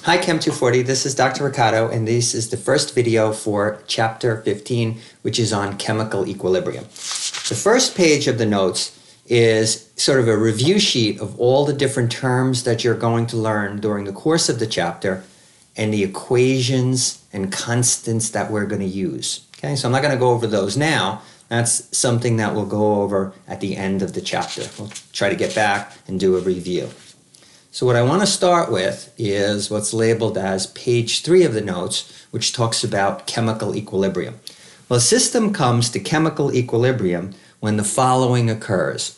Hi Chem 240, this is Dr. Ricardo, and this is the first video for Chapter 15, which is on chemical equilibrium. The first page of the notes is sort of a review sheet of all the different terms that you're going to learn during the course of the chapter and the equations and constants that we're going to use. Okay, so I'm not going to go over those now. That's something that we'll go over at the end of the chapter. We'll try to get back and do a review. So what I want to start with is what's labeled as page 3 of the notes, which talks about chemical equilibrium. Well, a system comes to chemical equilibrium when the following occurs.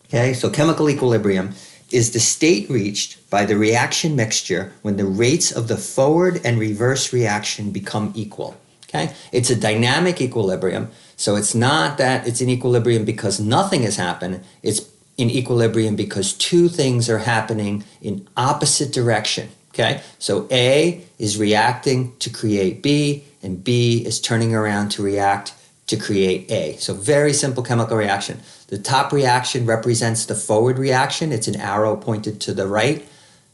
Okay, so chemical equilibrium is the state reached by the reaction mixture when the rates of the forward and reverse reaction become equal. Okay, it's a dynamic equilibrium, so it's not that it's in equilibrium because nothing has happened. It's in equilibrium because two things are happening in opposite direction. Okay, so A is reacting to create B, and B is turning around to react to create A. So very simple chemical reaction. The top reaction represents the forward reaction. It's an arrow pointed to the right.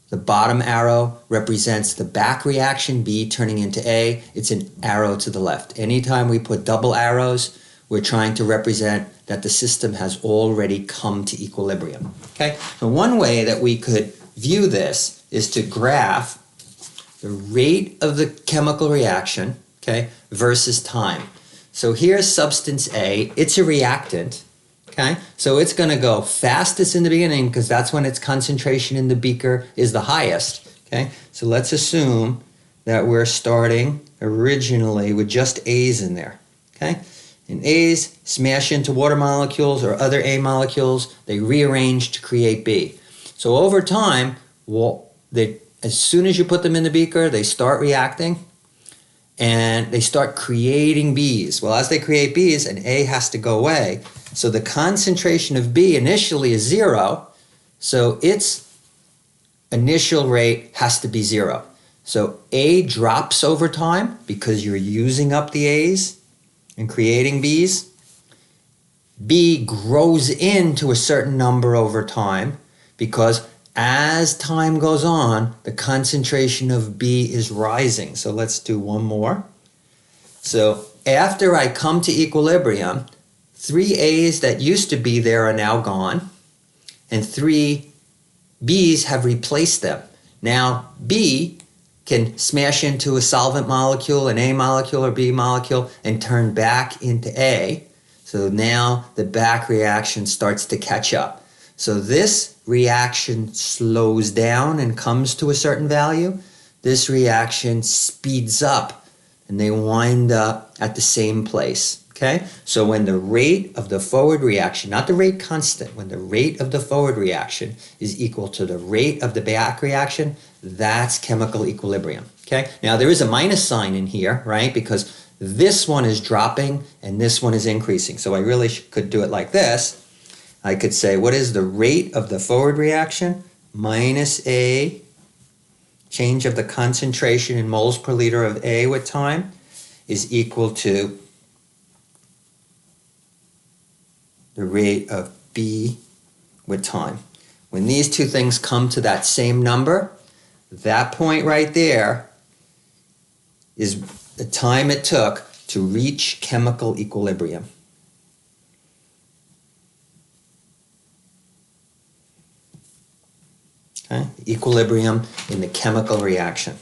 The bottom arrow represents the back reaction, B turning into A. It's an arrow to the left. Anytime we put double arrows, we're trying to represent that the system has already come to equilibrium. Okay? So one way that we could view this is to graph the rate of the chemical reaction, okay, versus time. So here's substance A. It's a reactant. Okay? So it's going to go fastest in the beginning because that's when its concentration in the beaker is the highest. Okay? So let's assume that we're starting originally with just A's in there. Okay? And A's smash into water molecules or other A molecules. They rearrange to create B. So over time, as soon as you put them in the beaker, they start reacting and they start creating B's. Well, as they create B's, an A has to go away. So the concentration of B initially is 0. So its initial rate has to be 0. So A drops over time because you're using up the A's and creating B's. B grows into a certain number over time because as time goes on, the concentration of B is rising. So let's do one more. So after I come to equilibrium, 3 A's that used to be there are now gone, and 3 B's have replaced them. Now B can smash into a solvent molecule, an A molecule or B molecule, and turn back into A. So now the back reaction starts to catch up. So this reaction slows down and comes to a certain value. This reaction speeds up and they wind up at the same place. Okay? So when the rate of the forward reaction, not the rate constant, when the rate of the forward reaction is equal to the rate of the back reaction, that's chemical equilibrium. Okay? Now there is a minus sign in here, right? Because this one is dropping and this one is increasing. So I really could do it like this. I could say, what is the rate of the forward reaction? Minus A, change of the concentration in moles per liter of A with time, is equal to the rate of B with time. When these two things come to that same number, that point right there is the time it took to reach chemical equilibrium. Okay? Equilibrium in the chemical reaction.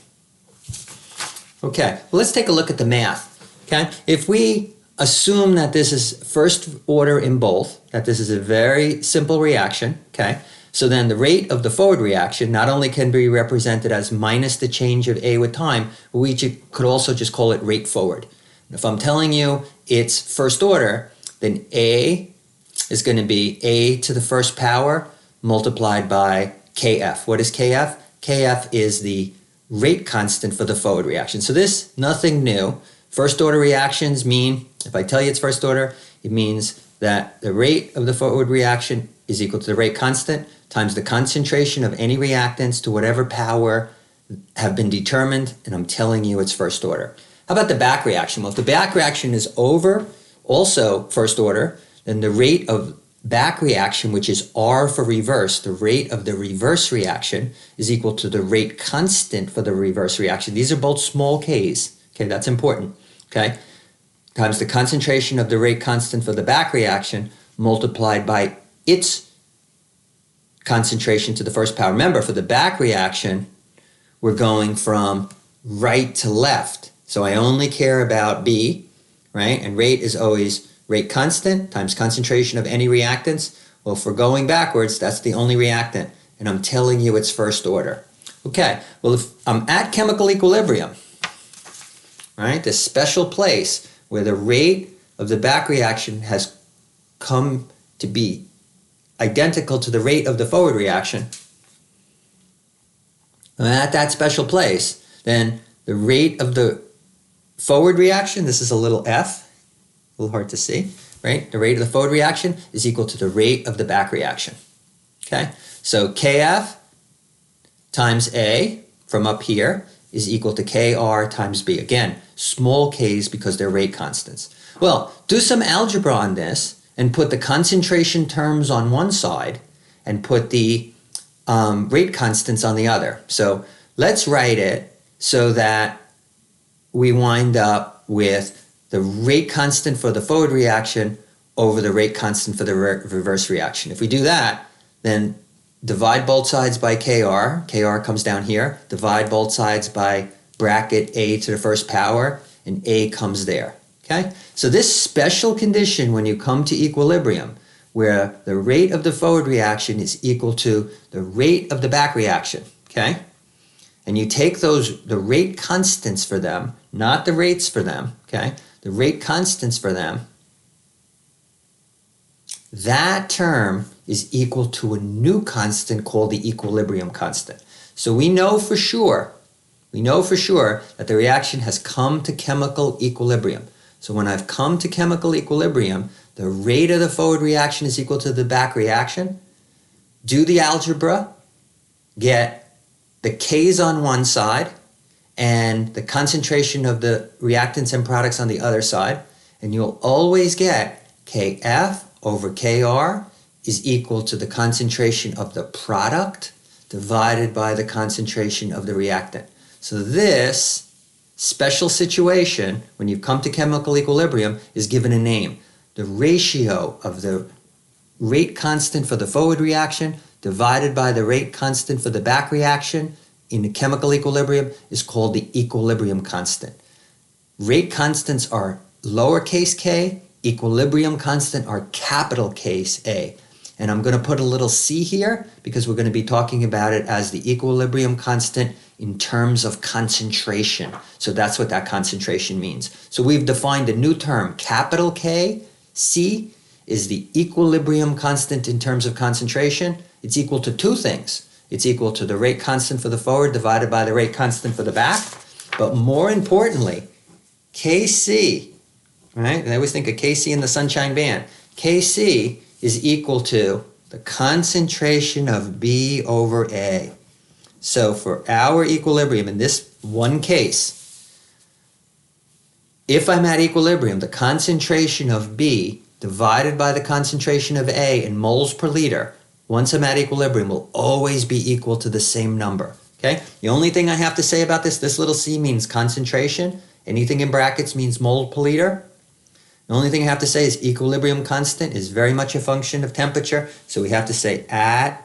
Okay, well, let's take a look at the math. Okay, if we assume that this is first order in both, that this is a very simple reaction, okay? So then the rate of the forward reaction not only can be represented as minus the change of A with time, but we could also just call it rate forward. If I'm telling you it's first order, then A is going to be A to the first power multiplied by KF. What is KF? KF is the rate constant for the forward reaction. So this, nothing new. First order reactions mean, if I tell you it's first order, it means that the rate of the forward reaction is equal to the rate constant times the concentration of any reactants to whatever power have been determined, and I'm telling you it's first order. How about the back reaction? Well, if the back reaction is over, also first order, then the rate of back reaction, which is R for reverse, the rate of the reverse reaction, is equal to the rate constant for the reverse reaction. These are both small k's. Okay, that's important. Okay, times the concentration of the rate constant for the back reaction multiplied by its concentration to the first power. Remember, for the back reaction, we're going from right to left. So I only care about B, right? And rate is always rate constant times concentration of any reactants. Well, if we're going backwards, that's the only reactant. And I'm telling you it's first order. Okay, well, if I'm at chemical equilibrium, right, this special place where the rate of the back reaction has come to be identical to the rate of the forward reaction, at that special place, then the rate of the forward reaction, this is a little f, a little hard to see, right? The rate of the forward reaction is equal to the rate of the back reaction. Okay, so Kf times A from up here is equal to Kr times B. Again, small k's because they're rate constants. Well, do some algebra on this and put the concentration terms on one side and put the rate constants on the other. So let's write it so that we wind up with the rate constant for the forward reaction over the rate constant for the reverse reaction. If we do that, then divide both sides by Kr. Kr comes down here. Divide both sides by bracket A to the first power, and A comes there. Okay? So this special condition when you come to equilibrium, where the rate of the forward reaction is equal to the rate of the back reaction, okay? And you take the rate constants for them, not the rates for them, okay? The rate constants for them, that term is equal to a new constant called the equilibrium constant. So we know for sure that the reaction has come to chemical equilibrium. So when I've come to chemical equilibrium, the rate of the forward reaction is equal to the back reaction. Do the algebra, get the K's on one side and the concentration of the reactants and products on the other side, and you'll always get Kf over Kr is equal to the concentration of the product divided by the concentration of the reactant. So this special situation, when you come to chemical equilibrium, is given a name. The ratio of the rate constant for the forward reaction divided by the rate constant for the back reaction in the chemical equilibrium is called the equilibrium constant. Rate constants are lowercase k, equilibrium constant are capital case A. And I'm going to put a little c here because we're going to be talking about it as the equilibrium constant in terms of concentration. So that's what that concentration means. So we've defined a new term, capital K, C, is the equilibrium constant in terms of concentration. It's equal to two things. It's equal to the rate constant for the forward divided by the rate constant for the back. But more importantly, Kc, right? And I always think of Kc in the Sunshine Band. Kc is equal to the concentration of B over A. So for our equilibrium, in this one case, if I'm at equilibrium, the concentration of B divided by the concentration of A in moles per liter, once I'm at equilibrium, will always be equal to the same number. Okay? The only thing I have to say about this little c means concentration. Anything in brackets means mole per liter. The only thing I have to say is equilibrium constant is very much a function of temperature. So we have to say at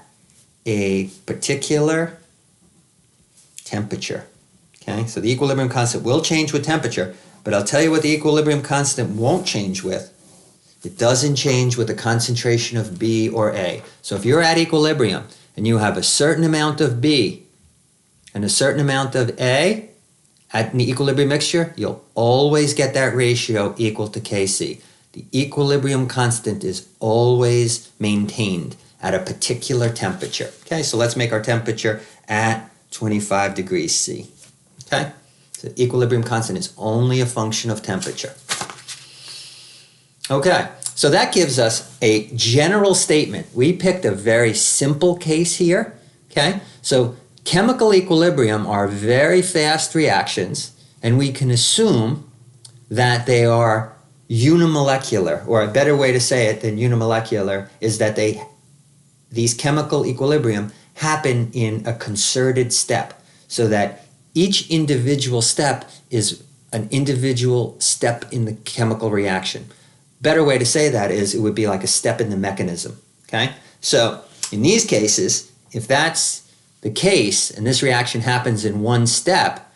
a particular temperature. Okay, so the equilibrium constant will change with temperature, but I'll tell you what the equilibrium constant won't change with. It doesn't change with the concentration of B or A. So if you're at equilibrium and you have a certain amount of B and a certain amount of A at an equilibrium mixture, you'll always get that ratio equal to Kc. The equilibrium constant is always maintained at a particular temperature. Okay, so let's make our temperature at 25 degrees C. Okay, so equilibrium constant is only a function of temperature. Okay, so that gives us a general statement. We picked a very simple case here. Okay, so chemical equilibrium are very fast reactions, and we can assume that they are unimolecular, or a better way to say it than unimolecular is that these chemical equilibrium happen in a concerted step, so that each individual step is an individual step in the chemical reaction. Better way to say that is it would be like a step in the mechanism. Okay? So in these cases, if that's the case and this reaction happens in one step,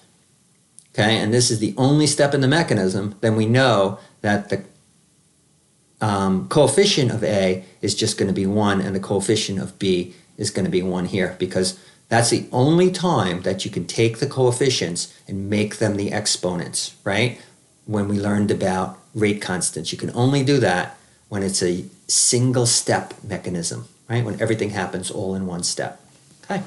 okay, and this is the only step in the mechanism, then we know that the coefficient of A is just going to be 1 and the coefficient of B is going to be 1 here, because that's the only time that you can take the coefficients and make them the exponents, right? When we learned about rate constants, you can only do that when it's a single step mechanism, right? When everything happens all in one step. Okay.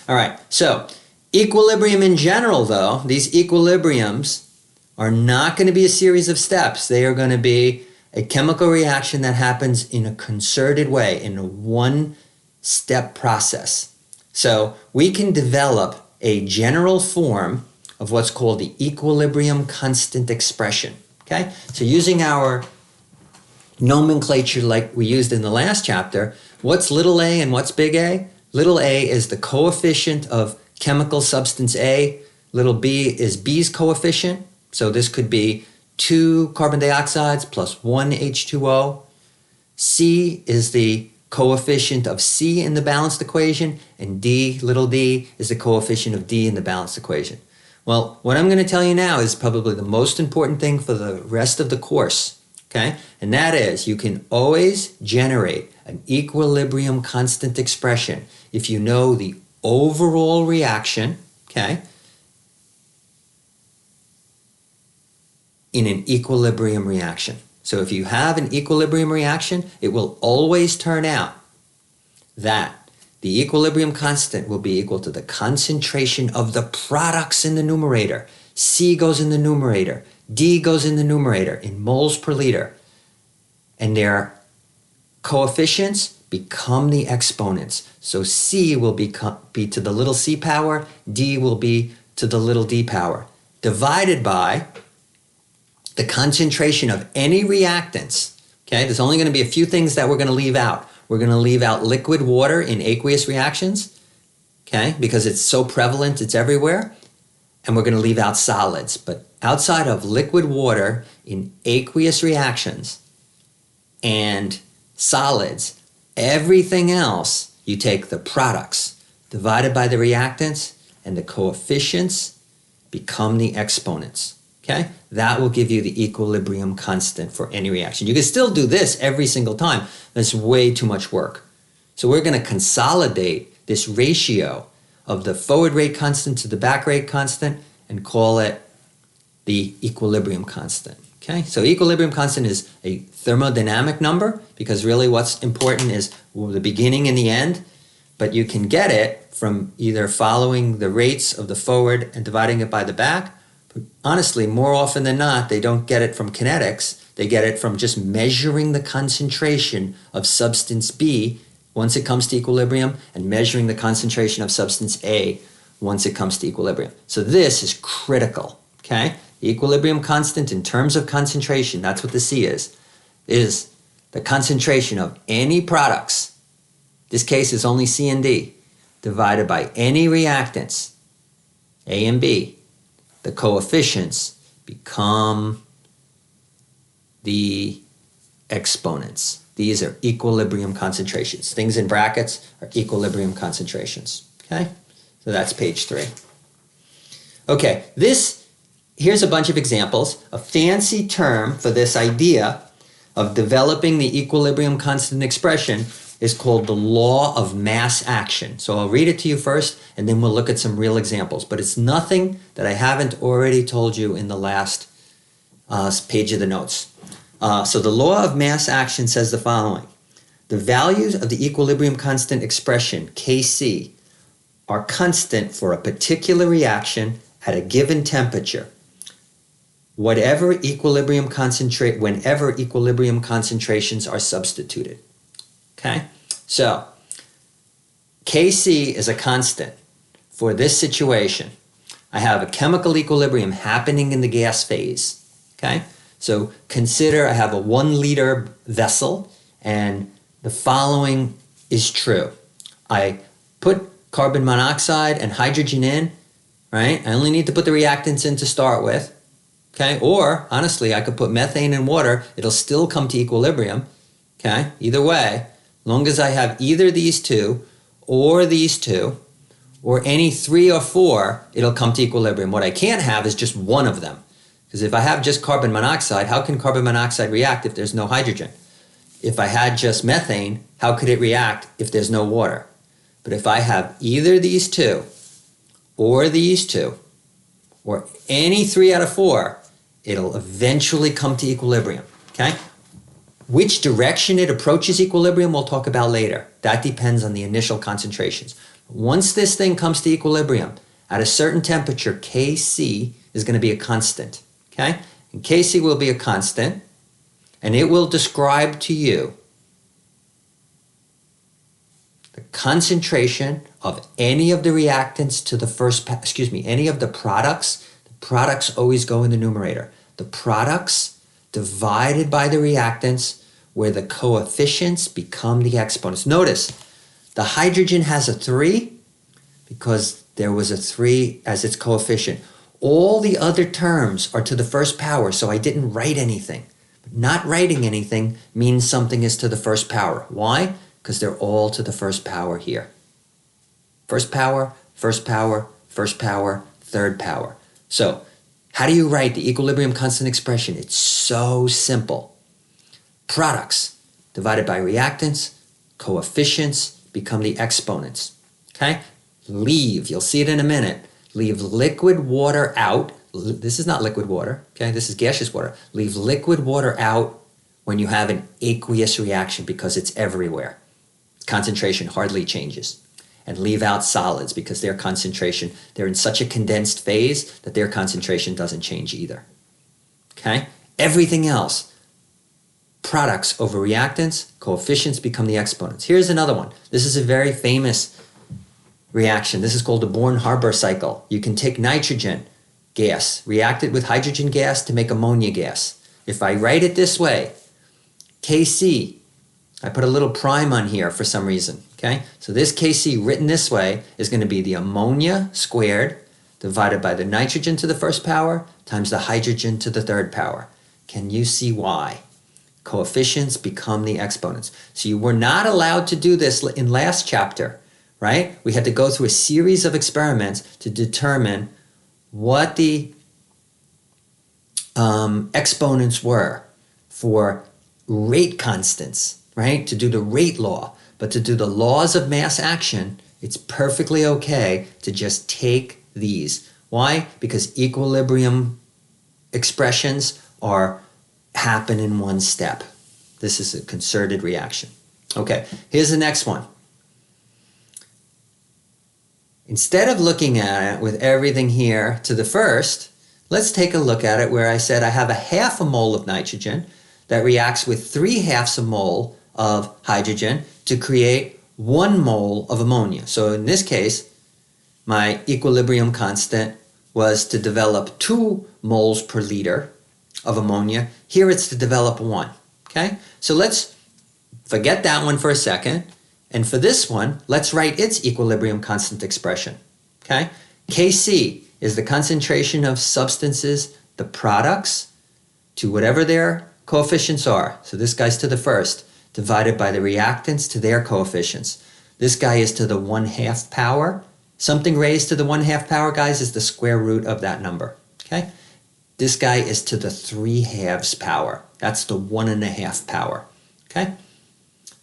All right. So equilibrium in general, though, these equilibriums are not going to be a series of steps. They are going to be a chemical reaction that happens in a concerted way, in a one-step process. So we can develop a general form of what's called the equilibrium constant expression. Okay? So using our nomenclature like we used in the last chapter, what's little a and what's big A? Little a is the coefficient of chemical substance A. Little b is B's coefficient. So this could be 2 carbon dioxides plus 1 H2O. C is the coefficient of C in the balanced equation, and D, little d, is the coefficient of D in the balanced equation. Well, what I'm going to tell you now is probably the most important thing for the rest of the course, okay? And that is you can always generate an equilibrium constant expression if you know the overall reaction, okay, in an equilibrium reaction. So if you have an equilibrium reaction, it will always turn out that the equilibrium constant will be equal to the concentration of the products in the numerator. C goes in the numerator, D goes in the numerator in moles per liter. And their coefficients become the exponents. So C will be to the little c power, D will be to the little d power, divided by the concentration of any reactants. Okay, there's only going to be a few things that we're going to leave out. We're going to leave out liquid water in aqueous reactions, okay, because it's so prevalent, it's everywhere. And we're going to leave out solids. But outside of liquid water in aqueous reactions and solids, everything else, you take the products divided by the reactants, and the coefficients become the exponents. Okay? That will give you the equilibrium constant for any reaction. You can still do this every single time. That's way too much work. So we're going to consolidate this ratio of the forward rate constant to the back rate constant and call it the equilibrium constant. Okay? So equilibrium constant is a thermodynamic number because really what's important is the beginning and the end, but you can get it from either following the rates of the forward and dividing it by the back. But honestly, more often than not, they don't get it from kinetics. They get it from just measuring the concentration of substance B once it comes to equilibrium and measuring the concentration of substance A once it comes to equilibrium. So this is critical, okay? The equilibrium constant in terms of concentration, that's what the C is the concentration of any products, this case is only C and D, divided by any reactants, A and B. The coefficients become the exponents. These are equilibrium concentrations. Things in brackets are equilibrium concentrations. Okay? So that's page 3. Okay, here's a bunch of examples. A fancy term for this idea of developing the equilibrium constant expression is called the law of mass action. So I'll read it to you first, and then we'll look at some real examples. But it's nothing that I haven't already told you in the last page of the notes. So the law of mass action says the following. The values of the equilibrium constant expression, Kc, are constant for a particular reaction at a given temperature, whenever equilibrium concentrations are substituted. Okay, so Kc is a constant for this situation. I have a chemical equilibrium happening in the gas phase. Okay, So consider I have a 1 liter vessel and the following is true. I put carbon monoxide and hydrogen in, right? I only need to put the reactants in to start with, okay? Or, honestly, I could put methane and water. It'll still come to equilibrium, okay? Either way, as long as I have either these two, or any 3 or 4, it'll come to equilibrium. What I can't have is just one of them. Because if I have just carbon monoxide, how can carbon monoxide react if there's no hydrogen? If I had just methane, how could it react if there's no water? But if I have either these two, or any 3 out of 4, it'll eventually come to equilibrium, okay? Which direction it approaches equilibrium we'll talk about later. That depends on the initial concentrations. Once this thing comes to equilibrium, at a certain temperature, Kc is going to be a constant, okay? And Kc will be a constant, and it will describe to you the concentration of any of the reactants to the any of the products. The products always go in the numerator. The products divided by the reactants, where the coefficients become the exponents. Notice, the hydrogen has a 3 because there was a 3 as its coefficient. All the other terms are to the first power, so I didn't write anything. But not writing anything means something is to the first power. Why? Because they're all to the first power here. First power, first power, first power, third power. So, how do you write the equilibrium constant expression? It's so simple. Products divided by reactants, coefficients become the exponents. Okay? Leave, you'll see it in a minute, leave liquid water out. This is not liquid water, okay? This is gaseous water. Leave liquid water out when you have an aqueous reaction because it's everywhere. Concentration hardly changes. And leave out solids because their concentration, they're in such a condensed phase that their concentration doesn't change either. Okay? Everything else, products over reactants, coefficients become the exponents. Here's another one. This is a very famous reaction. This is called the Born-Haber cycle. You can take nitrogen gas, react it with hydrogen gas to make ammonia gas. If I write it this way, Kc, I put a little prime on here for some reason, okay? So this Kc written this way is going to be the ammonia squared divided by the nitrogen to the first power times the hydrogen to the third power. Can you see why? Coefficients become the exponents. So you were not allowed to do this in last chapter, right? We had to go through a series of experiments to determine what the exponents were for rate constants, right? To do the rate law. But to do the laws of mass action, it's perfectly okay to just take these. Why? Because equilibrium expressions happen in one step. This is a concerted reaction. Okay, here's the next one. Instead of looking at it with everything here to the first, let's take a look at it where I said I have a half a mole of nitrogen that reacts with 3/2 a mole of hydrogen to create 1 mole of ammonia. So in this case, my equilibrium constant was to develop 2 moles per liter of ammonia. Here it's to develop 1. Okay? So let's forget that one for a second. And for this one, let's write its equilibrium constant expression. Okay? Kc is the concentration of substances, the products, to whatever their coefficients are. So this guy's to the first, divided by the reactants to their coefficients. This guy is to the 1/2 power. Something raised to the 1/2 power, guys, is the square root of that number. Okay? This guy is to the 3/2 power. That's the 1.5 power. Okay?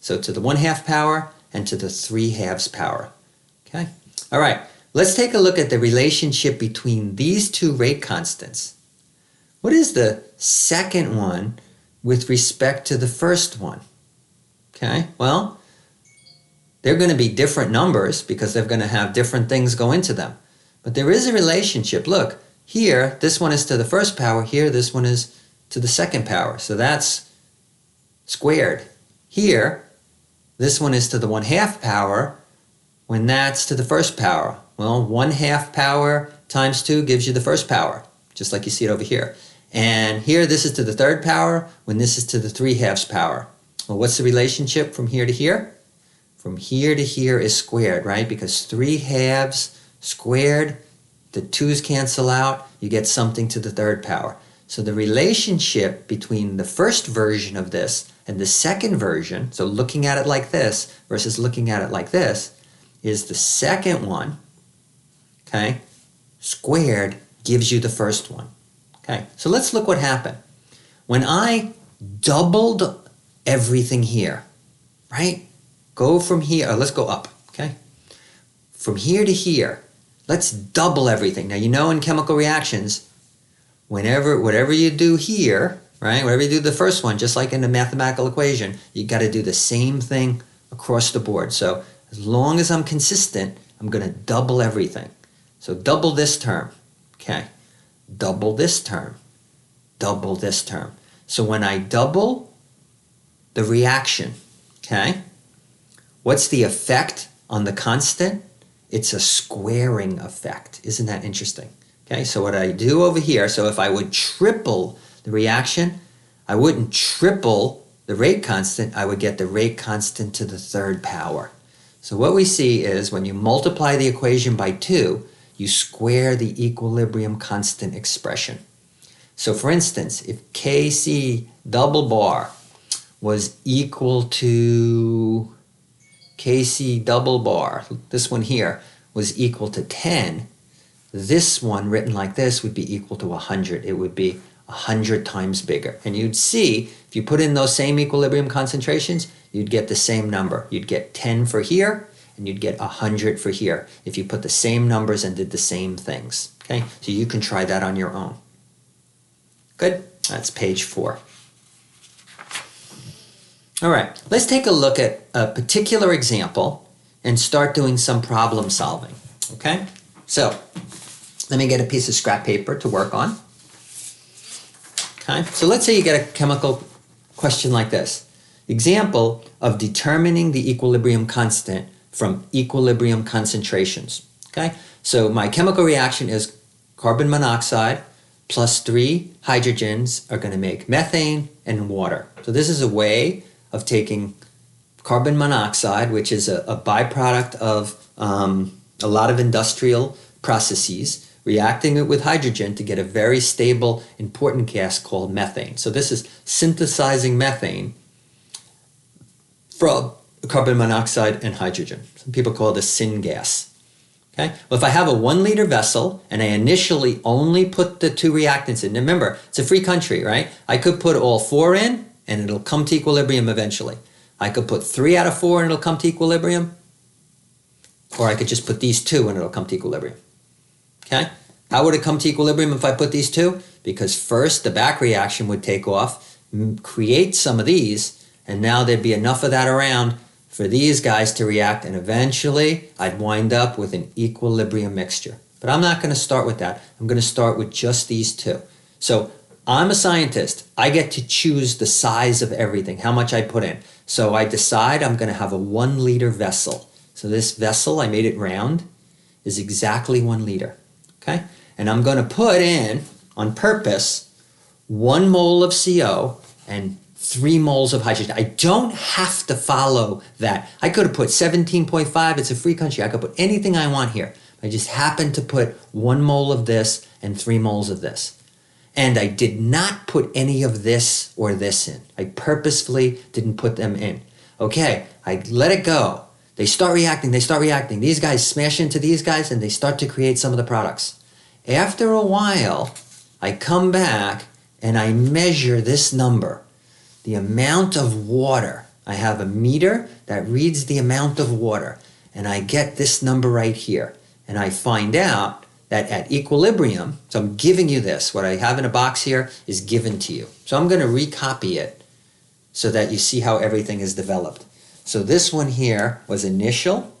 So to the 1/2 power and to the 3/2 power. Okay? All right. Let's take a look at the relationship between these two rate constants. What is the second one with respect to the first one? Okay? Well, they're going to be different numbers because they're going to have different things go into them. But there is a relationship. Look, here, this one is to the first power. Here, this one is to the second power. So that's squared. Here, this one is to the 1/2 power when that's to the first power. Well, 1/2 power times 2 gives you the first power, just like you see it over here. And here this is to the third power when this is to the 3/2 power. Well, what's the relationship from here to here? From here to here is squared, right? Because 3/2 squared, the 2's cancel out, you get something to the third power. So the relationship between the first version of this and the second version, so looking at it like this versus looking at it like this, is the second one, okay, squared gives you the first one. Okay, so let's look what happened. When I doubled everything here, right? Go from here, let's go up, okay? From here to here, let's double everything. Now, you know in chemical reactions, whatever you do here, right? Whatever you do the first one, just like in the mathematical equation, you got to do the same thing across the board. So as long as I'm consistent, I'm going to double everything. So double this term, okay? Double this term, double this term. So when I double the reaction, okay, what's the effect on the constant? It's a squaring effect. Isn't that interesting? Okay, so what I do over here, so if I would triple the reaction, I wouldn't triple the rate constant, I would get the rate constant to the third power. So what we see is when you multiply the equation by 2, you square the equilibrium constant expression. So for instance, if Kc double bar was equal to Kc double bar, this one here, was equal to 10, this one written like this would be equal to 100. It would be 100 times bigger. And you'd see, if you put in those same equilibrium concentrations, you'd get the same number. You'd get 10 for here, and you'd get 100 for here if you put the same numbers and did the same things. Okay, so you can try that on your own. Good, that's page 4. All right, let's take a look at a particular example and start doing some problem solving, okay? So, let me get a piece of scrap paper to work on. Okay, so let's say you get a chemical question like this. Example of determining the equilibrium constant from equilibrium concentrations. Okay, so my chemical reaction is carbon monoxide plus 3 hydrogens are going to make methane and water. So this is a way of taking carbon monoxide, which is a byproduct of a lot of industrial processes, reacting it with hydrogen to get a very stable, important gas called methane. So this is synthesizing methane from carbon monoxide and hydrogen. Some people call it a syngas. Okay? Well, if I have a 1 liter vessel and I initially only put the 2 reactants in, remember, it's a free country, right? I could put all 4 in and it'll come to equilibrium eventually. I could put 3 out of 4 and it'll come to equilibrium. Or I could just put these 2 and it'll come to equilibrium. Okay? How would it come to equilibrium if I put these 2? Because first the back reaction would take off, create some of these, and now there'd be enough of that around for these guys to react, and eventually I'd wind up with an equilibrium mixture. But I'm not going to start with that. I'm going to start with just these 2. So I'm a scientist. I get to choose the size of everything, how much I put in. So I decide I'm going to have a 1 liter vessel. So this vessel, I made it round, is exactly 1 liter. Okay? And I'm going to put in, on purpose, 1 mole of CO and 3 moles of hydrogen. I don't have to follow that. I could have put 17.5. It's a free country. I could put anything I want here. I just happened to put 1 mole of this and 3 moles of this. And I did not put any of this or this in. I purposefully didn't put them in. Okay, I let it go. They start reacting, they start reacting. These guys smash into these guys and they start to create some of the products. After a while, I come back and I measure this number, the amount of water. I have a meter that reads the amount of water, and I get this number right here. And I find out that at equilibrium, so I'm giving you this, what I have in a box here is given to you. So I'm going to recopy it so that you see how everything is developed. So this one here was initial.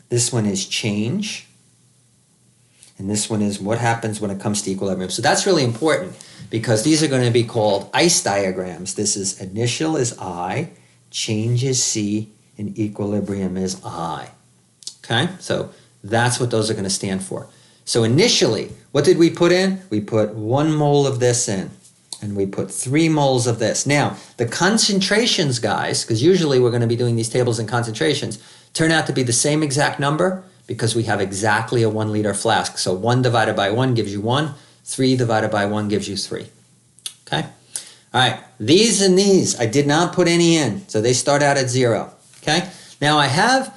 This one is change. And this one is what happens when it comes to equilibrium. So that's really important because these are going to be called ice diagrams. This is initial is I, change is C, and equilibrium is I. Okay, so that's what those are going to stand for. So initially, what did we put in? We put 1 mole of this in, and we put 3 moles of this. Now, the concentrations, guys, because usually we're going to be doing these tables in concentrations, turn out to be the same exact number because we have exactly a 1 liter flask. So 1 divided by 1 gives you 1, 3 divided by 1 gives you 3. Okay? All right, these and these, I did not put any in, so they start out at 0. Okay? Now I have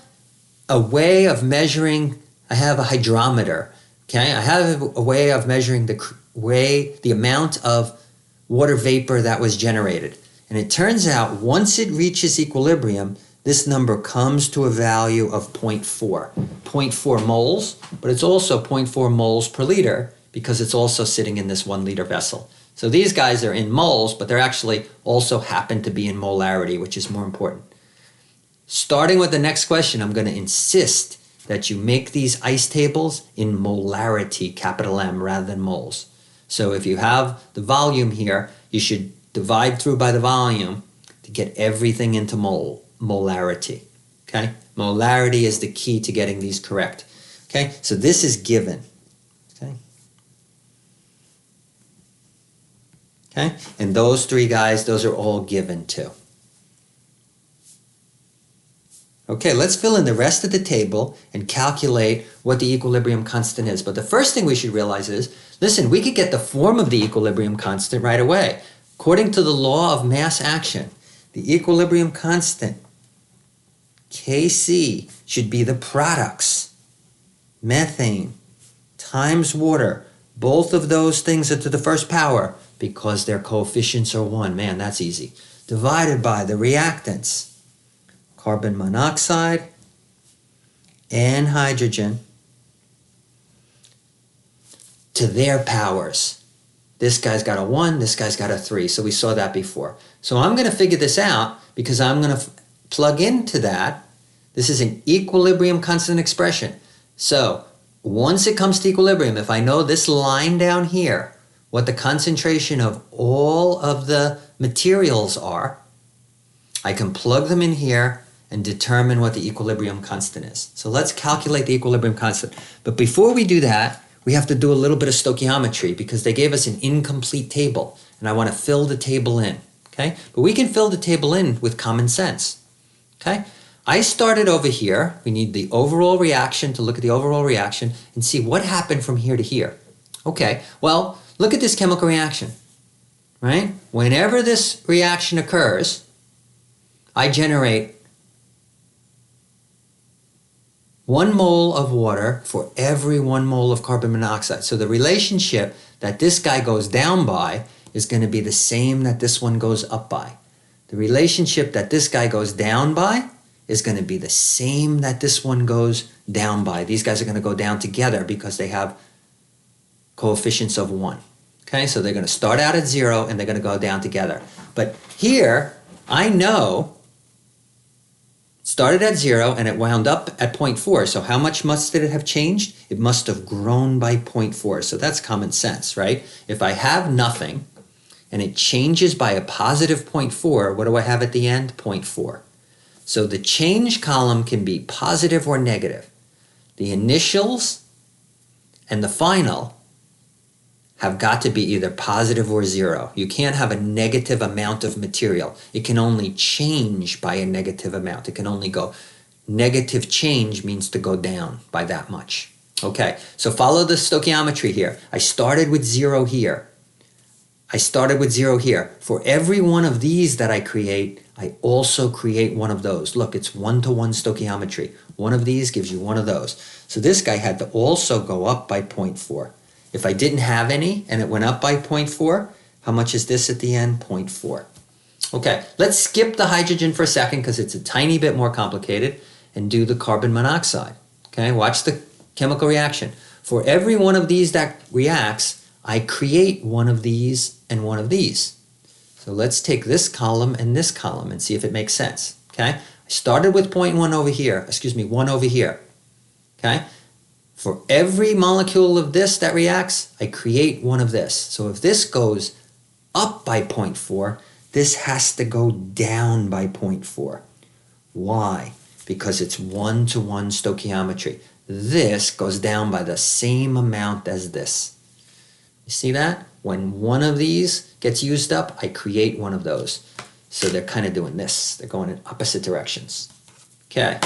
a way of measuring, I have a hydrometer. Okay? I have a way of measuring the amount of water vapor that was generated. And it turns out once it reaches equilibrium, this number comes to a value of 0.4. 0.4 moles, but it's also 0.4 moles per liter because it's also sitting in this 1 liter vessel. So these guys are in moles, but they're actually also happen to be in molarity, which is more important. Starting with the next question, I'm going to insist that you make these ice tables in molarity, capital M, rather than moles. So if you have the volume here, you should divide through by the volume to get everything into molarity. Okay? Molarity is the key to getting these correct. Okay? So this is given. Okay? Okay? And those 3 guys, those are all given too. Okay, let's fill in the rest of the table and calculate what the equilibrium constant is. But the first thing we should realize is, listen, we could get the form of the equilibrium constant right away. According to the law of mass action, the equilibrium constant, Kc, should be the products, methane times water. Both of those things are to the first power because their coefficients are 1. Man, that's easy. Divided by the reactants, carbon monoxide and hydrogen, to their powers. This guy's got a 1, this guy's got a 3. So we saw that before. So I'm going to figure this out because I'm going to plug into that. This is an equilibrium constant expression. So once it comes to equilibrium, if I know this line down here, what the concentration of all of the materials are, I can plug them in here and determine what the equilibrium constant is. So let's calculate the equilibrium constant. But before we do that, we have to do a little bit of stoichiometry because they gave us an incomplete table and I want to fill the table in. Okay? But we can fill the table in with common sense. Okay? I started over here. We need the overall reaction to look at the overall reaction and see what happened from here to here. Okay, well, look at this chemical reaction, right? Whenever this reaction occurs, I generate 1 mole of water for every 1 mole of carbon monoxide. So the relationship that this guy goes down by is going to be the same that this one goes up by. The relationship that this guy goes down by is going to be the same that this one goes down by. These guys are going to go down together because they have coefficients of 1. Okay, so they're going to start out at 0 and they're going to go down together. But here, I know, started at 0 and it wound up at 0.4. So how much must it have changed? It must have grown by 0.4. So that's common sense, right? If I have nothing and it changes by a positive 0.4, what do I have at the end? 0.4. So the change column can be positive or negative. The initials and the final have got to be either positive or 0. You can't have a negative amount of material. It can only change by a negative amount. It can only go, negative change means to go down by that much. Okay, so follow the stoichiometry here. I started with 0 here. I started with 0 here. For every one of these that I create, I also create one of those. Look, it's 1-to-1 stoichiometry. One of these gives you one of those. So this guy had to also go up by 0.4. If I didn't have any and it went up by 0.4, how much is this at the end? 0.4. Okay, let's skip the hydrogen for a second because it's a tiny bit more complicated and do the carbon monoxide. Okay, watch the chemical reaction. For every one of these that reacts, I create one of these and one of these. So let's take this column and see if it makes sense. Okay, I started with 0.1 over here, 1 over here. Okay, for every molecule of this that reacts, I create one of this. So if this goes up by 0.4, this has to go down by 0.4. Why? Because it's 1-to-1 stoichiometry. this goes down by the same amount as this. You see that? When one of these gets used up, I create one of those. So they're kind of doing this. They're going in opposite directions. Okay.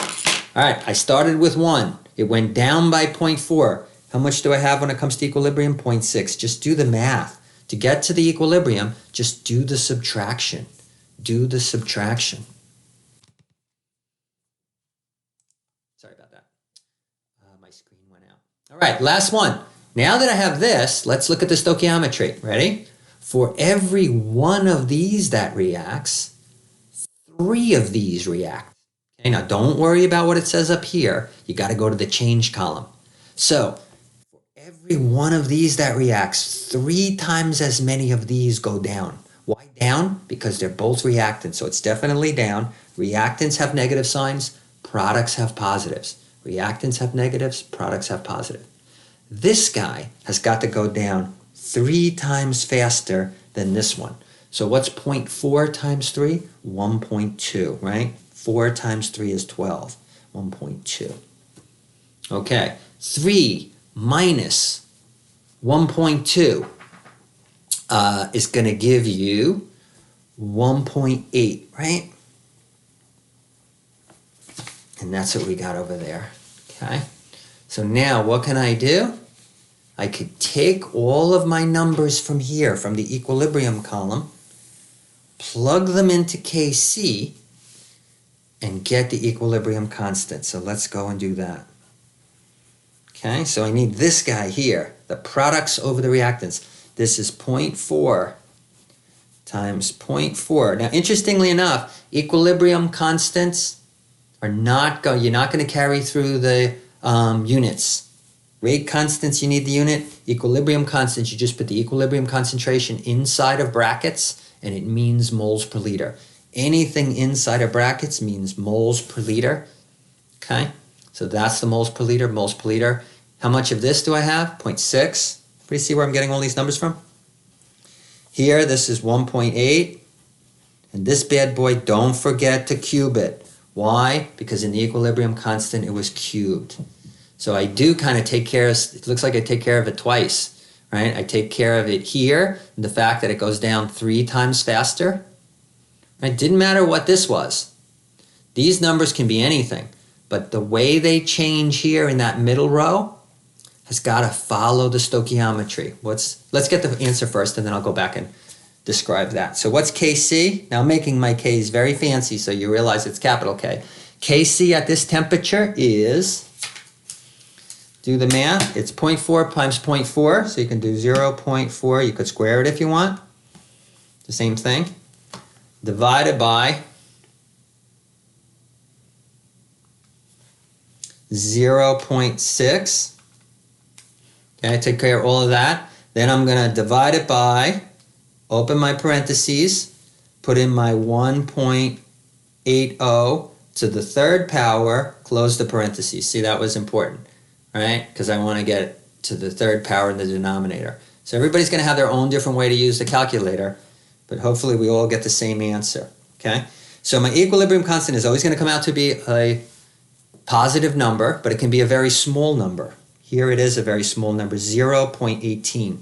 All right, I started with 1. It went down by 0.4. How much do I have when it comes to equilibrium? 0.6. Just do the math. To get to the equilibrium, just do the subtraction. Do the subtraction. Sorry about that. My screen went out. All right, last one. Now that I have this, let's look at the stoichiometry. Ready? For every one of these that reacts, 3 of these react. Okay, now don't worry about what it says up here. You got to go to the change column. So for every one of these that reacts, 3 times as many of these go down. Why down? Because they're both reactants, so it's definitely down. Reactants have negative signs, products have positives. Reactants have negatives, products have positive. This guy has got to go down 3 times faster than this one. So what's 0.4 times 3? 1.2, right? 4 times 3 is 12. 1.2. Okay, 3 minus 1.2 is going to give you 1.8, right? And that's what we got over there, okay? So now what can I do? I could take all of my numbers from here, from the equilibrium column, plug them into Kc, and get the equilibrium constant. So let's go and do that. Okay, so I need this guy here, the products over the reactants. This is 0.4 times 0.4. Now, interestingly enough, equilibrium constants are not going, you're not going to carry through the units. Rate constants, you need the unit. Equilibrium constants, you just put the equilibrium concentration inside of brackets, and it means moles per liter. Anything inside of brackets means moles per liter. Okay, so that's the moles per liter, moles per liter. How much of this do I have? 0.6. Everybody see where I'm getting all these numbers from? Here, this is 1.8. And this bad boy, don't forget to cube it. Why? Because in the equilibrium constant, it was cubed. So I do kind of take care of, it looks like I take care of it twice, right? I take care of it here, and the fact that it goes down 3 times faster. It didn't matter what this was. These numbers can be anything, but the way they change here in that middle row has got to follow the stoichiometry. Let's get the answer first, and then I'll go back and describe that. So what's Kc? Now I'm making my K's very fancy, so you realize it's capital K. Kc at this temperature is, do the math, it's 0.4 times 0.4, so you can do 0.4, you could square it if you want, the same thing, divided by 0.6. Okay, take care of all of that. Then I'm going to divide it by, open my parentheses, put in my 1.80 to the third power, close the parentheses. See, that was important, right? Because I want to get it to the third power in the denominator. So everybody's going to have their own different way to use the calculator, but hopefully we all get the same answer, okay? So my equilibrium constant is always going to come out to be a positive number, but it can be a very small number. Here it is a very small number, 0.18.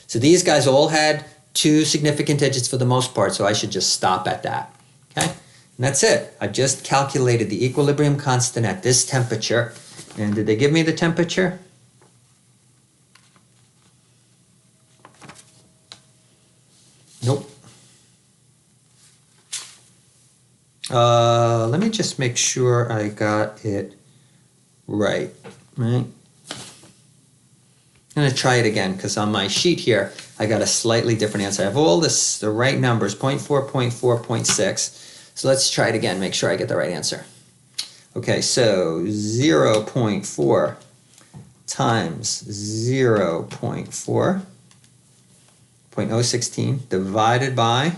So these guys all had 2 significant digits for the most part, so I should just stop at that, okay? And that's it. I just calculated the equilibrium constant at this temperature. And did they give me the temperature? Nope. Let me just make sure I got it right. I'm going to try it again because on my sheet here, I got a slightly different answer. I have all this, the right numbers, 0.4, 0.4, 0.6. So let's try it again, make sure I get the right answer. Okay, so 0.4 times 0.4, 0.016 divided by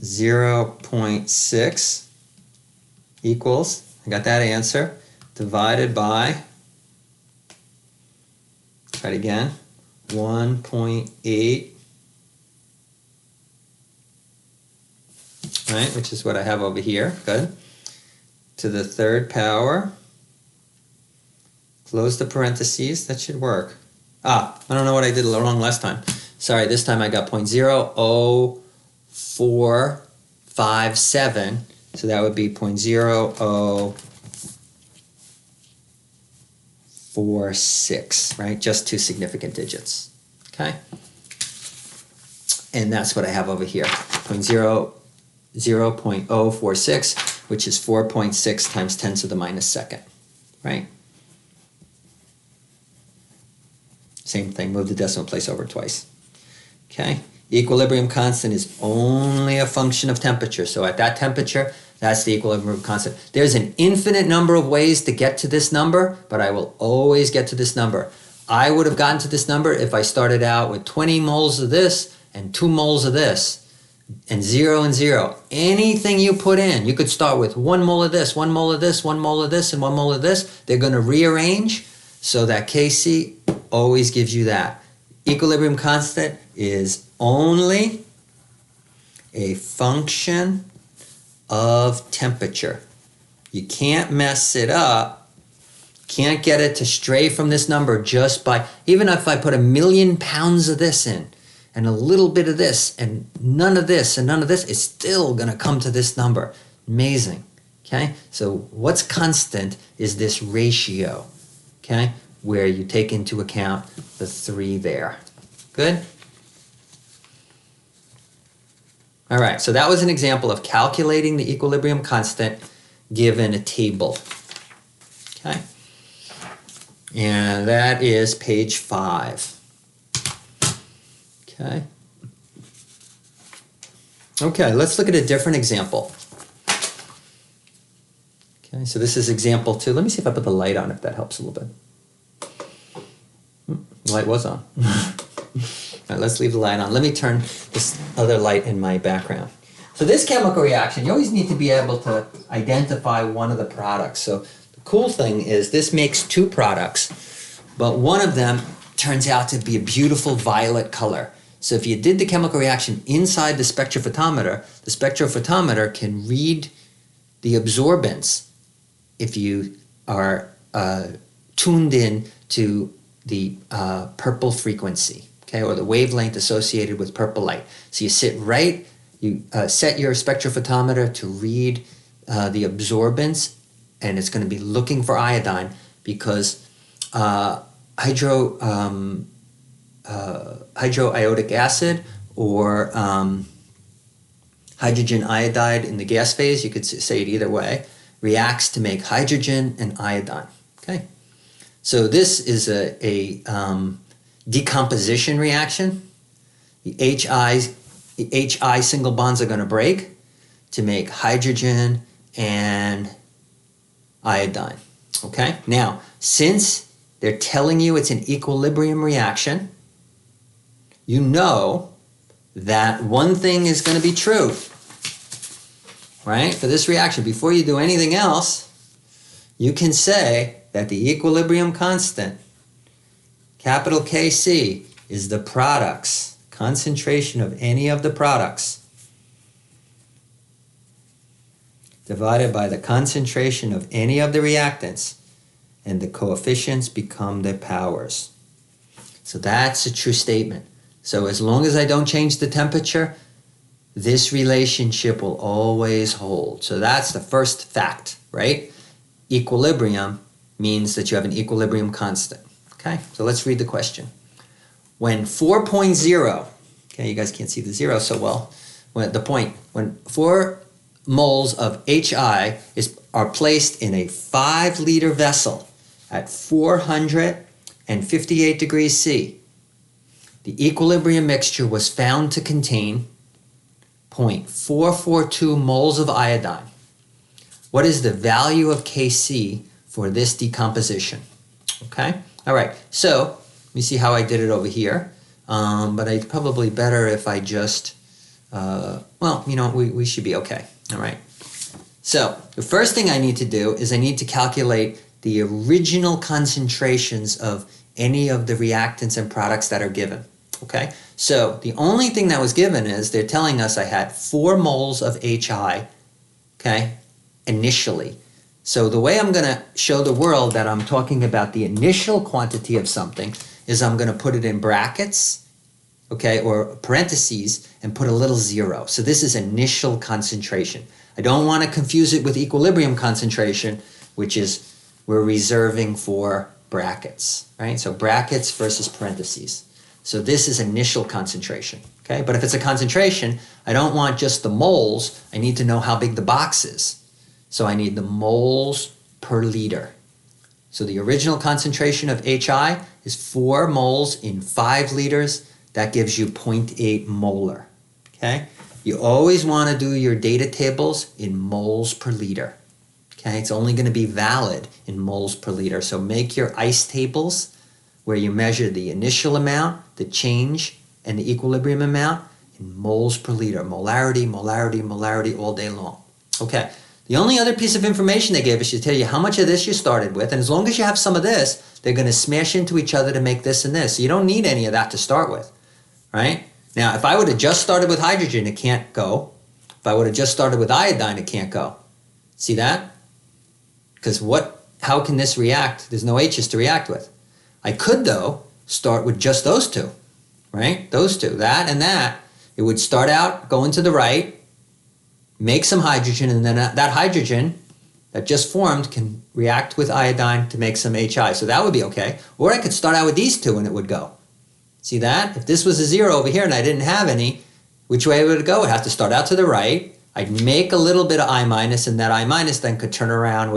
0.6 equals, I got that answer, divided by, try it again, 1.8, right, which is what I have over here, good. to the third power. Close the parentheses. That should work. I don't know what I did wrong last time. Sorry, this time I got 0.00457. So that would be 0.0046, right? Just two significant digits, okay? And that's what I have over here, 0.046, which is 4.6 times 10 to the minus second, right? Same thing, move the decimal place over twice, okay? The equilibrium constant is only a function of temperature. So at that temperature, that's the equilibrium constant. There's an infinite number of ways to get to this number, but I will always get to this number. I would have gotten to this number if I started out with 20 moles of this and 2 moles of this, and 0 and 0. Anything you put in, you could start with 1 mole of this, 1 mole of this, 1 mole of this, and 1 mole of this. They're going to rearrange so that Kc always gives you that. Equilibrium constant is only a function of temperature. You can't mess it up. Can't get it to stray from this number just by, even if I put 1,000,000 pounds of this in, and a little bit of this, and none of this, and none of this, it's still going to come to this number. Amazing, okay? So what's constant is this ratio, okay, where you take into account the 3 there. Good? All right, so that was an example of calculating the equilibrium constant given a table, okay? And that is page 5. Okay. Okay, let's look at a different example. Okay, so this is example 2. Let me see if I put the light on, if that helps a little bit. The light was on. All right, let's leave the light on. Let me turn this other light in my background. So this chemical reaction, you always need to be able to identify one of the products. So the cool thing is this makes 2 products, but one of them turns out to be a beautiful violet color. So if you did the chemical reaction inside the spectrophotometer can read the absorbance if you are tuned in to the purple frequency, okay, or the wavelength associated with purple light. So you set your spectrophotometer to read the absorbance, and it's going to be looking for iodine because hydroiodic acid or hydrogen iodide in the gas phase, you could say it either way, reacts to make hydrogen and iodine. Okay, so this is a decomposition reaction. The HI single bonds are going to break to make hydrogen and iodine. Okay, now since they're telling you it's an equilibrium reaction, you know that one thing is going to be true, right? For this reaction, before you do anything else, you can say that the equilibrium constant, capital Kc, is the products, concentration of any of the products, divided by the concentration of any of the reactants, and the coefficients become their powers. So that's a true statement. So as long as I don't change the temperature, this relationship will always hold. So that's the first fact, right? Equilibrium means that you have an equilibrium constant. Okay, so let's read the question. When 4.0, okay, you guys can't see the 0 so well, when 4 moles of HI are placed in a 5-liter vessel at 458 degrees C, the equilibrium mixture was found to contain 0.442 moles of iodine. What is the value of Kc for this decomposition? Okay, all right, so let me see how I did it over here. But it's probably better if I just, well, you know, we should be okay, all right? So the first thing I need to do is I need to calculate the original concentrations of any of the reactants and products that are given, okay? So the only thing that was given is they're telling us I had 4 moles of HI, okay, initially. So the way I'm going to show the world that I'm talking about the initial quantity of something is I'm going to put it in brackets, okay, or parentheses, and put a little zero. So this is initial concentration. I don't want to confuse it with equilibrium concentration, which is we're reserving for brackets, right? So brackets versus parentheses. So this is initial concentration, okay? But if it's a concentration, I don't want just the moles. I need to know how big the box is. So I need the moles per liter. So the original concentration of HI is 4 moles in 5 liters. That gives you 0.8 molar, okay? You always want to do your data tables in moles per liter, okay? It's only going to be valid in moles per liter. So make your ICE tables where you measure the initial amount, the change, and the equilibrium amount in moles per liter. Molarity, molarity, molarity all day long. Okay, the only other piece of information they gave us is to tell you how much of this you started with, and as long as you have some of this, they're going to smash into each other to make this and this. So you don't need any of that to start with, right? Now, if I would have just started with hydrogen, it can't go. If I would have just started with iodine, it can't go. See that? Because how can this react? There's no H's to react with. I could, though, start with just those two, right? Those two, that and that. It would start out going to the right, make some hydrogen, and then that hydrogen that just formed can react with iodine to make some HI. So that would be okay. Or I could start out with these two and it would go. See that? If this was a 0 over here and I didn't have any, which way would it go? It would have to start out to the right. I'd make a little bit of I minus, and that I minus then could turn around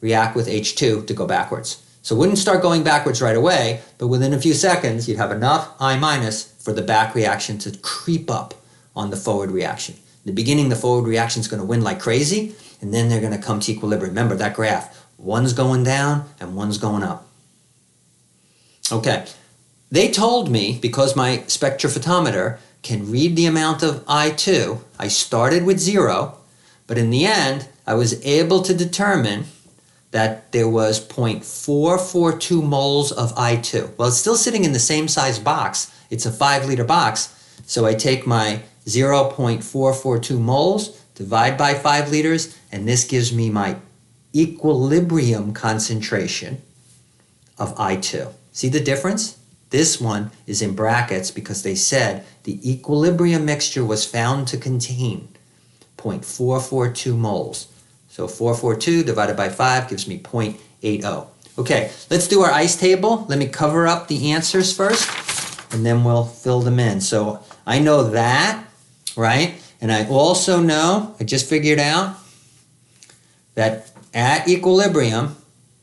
react with H2 to go backwards. So it wouldn't start going backwards right away, but within a few seconds, you'd have enough I minus for the back reaction to creep up on the forward reaction. In the beginning, the forward reaction is going to win like crazy, and then they're going to come to equilibrium. Remember that graph. One's going down and one's going up. Okay. They told me, because my spectrophotometer can read the amount of I2, I started with 0, but in the end, I was able to determine that there was 0.442 moles of I2. Well, it's still sitting in the same size box. It's a 5-liter box. So I take my 0.442 moles, divide by 5 liters, and this gives me my equilibrium concentration of I2. See the difference? This one is in brackets because they said the equilibrium mixture was found to contain 0.442 moles. So 442 divided by 5 gives me 0.80. Okay, let's do our ICE table. Let me cover up the answers first, and then we'll fill them in. So I know that, right? And I also know, I just figured out, that at equilibrium,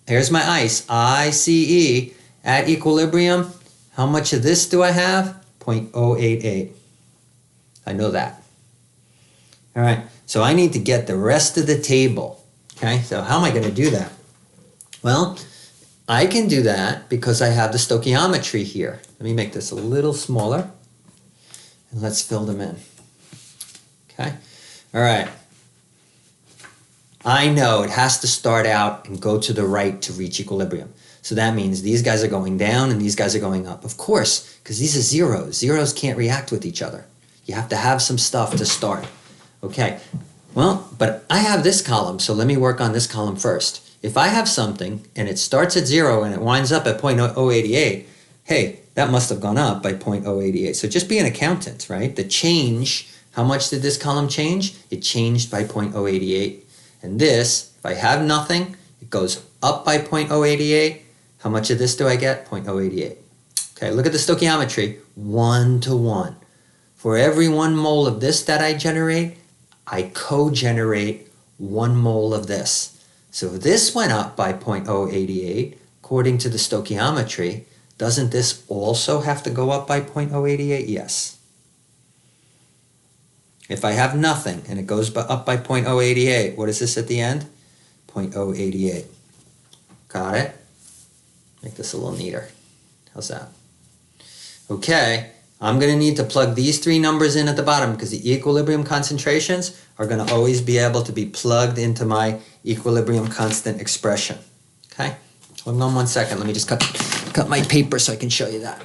here's my ICE, ICE, at equilibrium, how much of this do I have? 0.088. I know that. All right, so I need to get the rest of the table. Okay, so how am I going to do that? Well, I can do that because I have the stoichiometry here. Let me make this a little smaller, and let's fill them in. Okay, all right. I know it has to start out and go to the right to reach equilibrium. So that means these guys are going down and these guys are going up. Of course, because these are zeros. Zeros can't react with each other. You have to have some stuff to start. Okay, well, but I have this column, so let me work on this column first. If I have something and it starts at 0 and it winds up at 0.088, hey, that must have gone up by 0.088. So just be an accountant, right? The change, how much did this column change? It changed by 0.088. And this, if I have nothing, it goes up by 0.088. How much of this do I get? 0.088. Okay, look at the stoichiometry, 1 to 1. For every 1 mole of this that I generate, I co-generate 1 mole of this. So if this went up by 0.088, according to the stoichiometry, doesn't this also have to go up by 0.088? Yes. If I have nothing and it goes up by 0.088, what is this at the end? 0.088. Got it? Make this a little neater. How's that? Okay, I'm going to need to plug these 3 numbers in at the bottom because the equilibrium concentrations are going to always be able to be plugged into my equilibrium constant expression. Okay, hold on 1 second. Let me just cut my paper so I can show you that.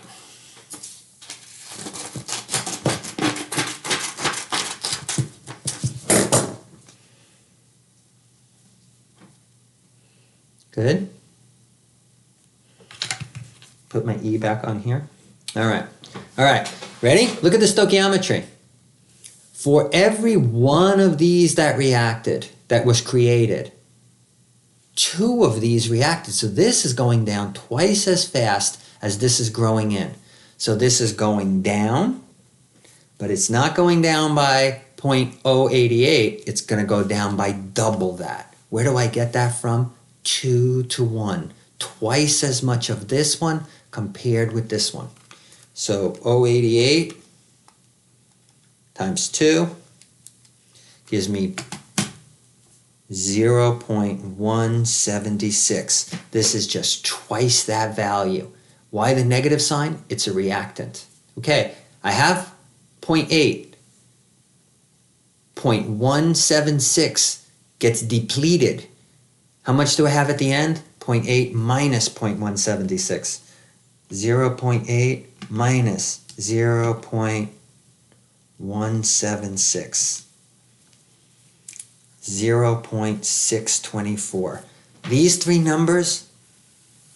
Good. Put my E back on here. All right. All right. Ready? Look at the stoichiometry. For every one of these that reacted, that was created, 2 of these reacted. So this is going down twice as fast as this is growing in. So this is going down, but it's not going down by 0.088. It's going to go down by double that. Where do I get that from? 2 to 1. Twice as much of this one compared with this one. So 0.88 times 2 gives me 0.176. This is just twice that value. Why the negative sign? It's a reactant. Okay, I have 0.8. 0.176 gets depleted. How much do I have at the end? 0.8 minus 0.176. 0.8 minus 0.176. 0.624. These 3 numbers,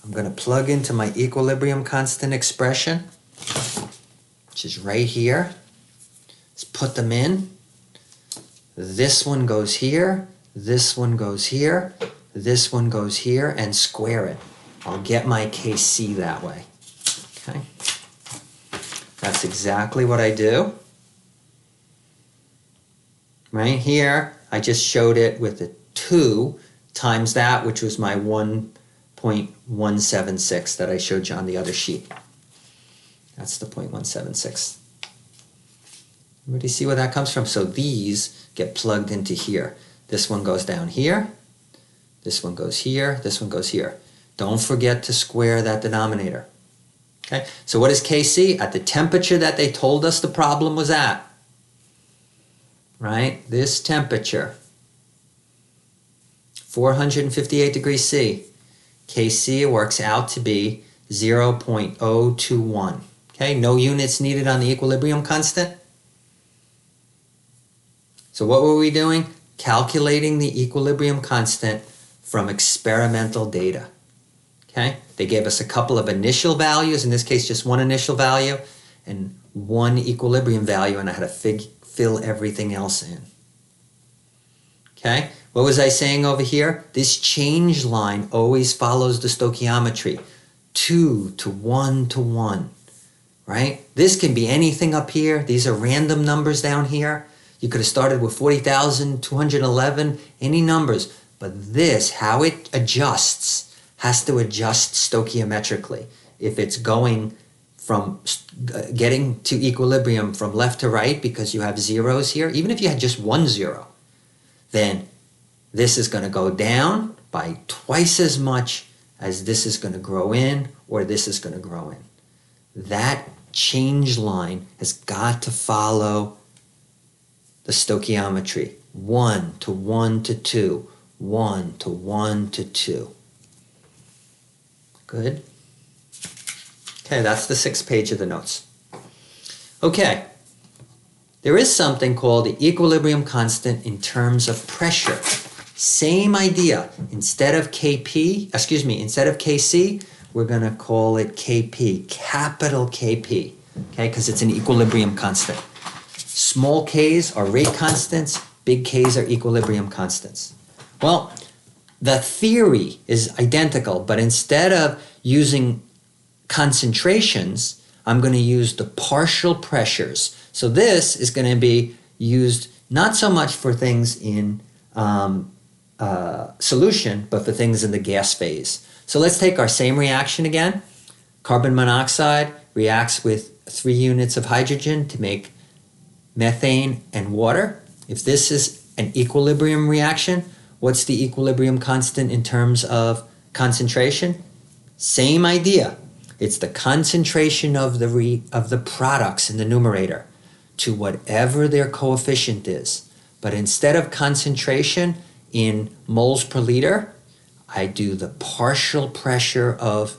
I'm going to plug into my equilibrium constant expression, which is right here. Let's put them in. This one goes here, this one goes here, this one goes here, and square it. I'll get my Kc that way. Okay? That's exactly what I do. Right here, I just showed it with a 2 times that, which was my 1.176 that I showed you on the other sheet. That's the 0.176. Everybody see where that comes from? So these get plugged into here. This one goes down here. This one goes here. This one goes here. Don't forget to square that denominator. Okay, so what is Kc? At the temperature that they told us the problem was at. Right? This temperature, 458 degrees C. Kc works out to be 0.021. Okay, no units needed on the equilibrium constant. So what were we doing? Calculating the equilibrium constant from experimental data. Okay, they gave us a couple of initial values, in this case just one initial value, and one equilibrium value, and I had to fill everything else in. Okay, what was I saying over here? This change line always follows the stoichiometry. 2 to 1 to 1, right? This can be anything up here. These are random numbers down here. You could have started with 40,211, any numbers. But this, how it adjusts, has to adjust stoichiometrically. If it's going from getting to equilibrium from left to right because you have zeros here, even if you had just 1 0, then this is going to go down by twice as much as this is going to grow in or this is going to grow in. That change line has got to follow the stoichiometry. 1 to 1 to 2, 1 to 1 to 2. Good. Okay, that's the 6th page of the notes. Okay, there is something called the equilibrium constant in terms of pressure. Same idea. Instead of Kc, we're going to call it Kp, capital Kp, okay, because it's an equilibrium constant. Small k's are rate constants, big K's are equilibrium constants. Well, the theory is identical, but instead of using concentrations, I'm going to use the partial pressures. So this is going to be used not so much for things in solution, but for things in the gas phase. So let's take our same reaction again. Carbon monoxide reacts with 3 units of hydrogen to make methane and water. If this is an equilibrium reaction, what's the equilibrium constant in terms of concentration? Same idea. It's the concentration of the products in the numerator to whatever their coefficient is. But instead of concentration in moles per liter, I do the partial pressure of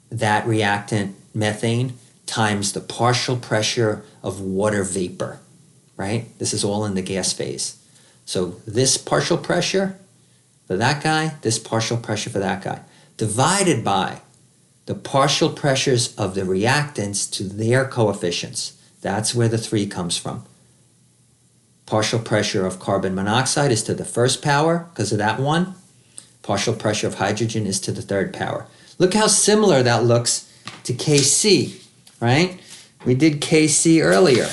that reactant, methane, times the partial pressure of water vapor, right? This is all in the gas phase. So this partial pressure for that guy, this partial pressure for that guy, divided by the partial pressures of the reactants to their coefficients. That's where the 3 comes from. Partial pressure of carbon monoxide is to the first power because of that 1. Partial pressure of hydrogen is to the third power. Look how similar that looks to Kc, right? We did Kc earlier.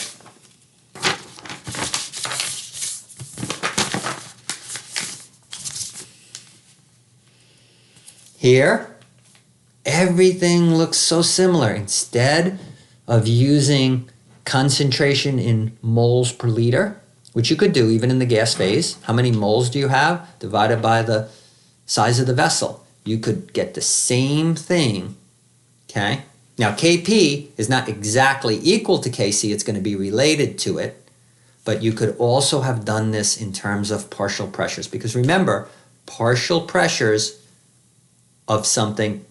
Here, everything looks so similar. Instead of using concentration in moles per liter, which you could do even in the gas phase, how many moles do you have divided by the size of the vessel? You could get the same thing, okay? Now, Kp is not exactly equal to Kc. It's going to be related to it. But you could also have done this in terms of partial pressures. Because remember, partial pressures of something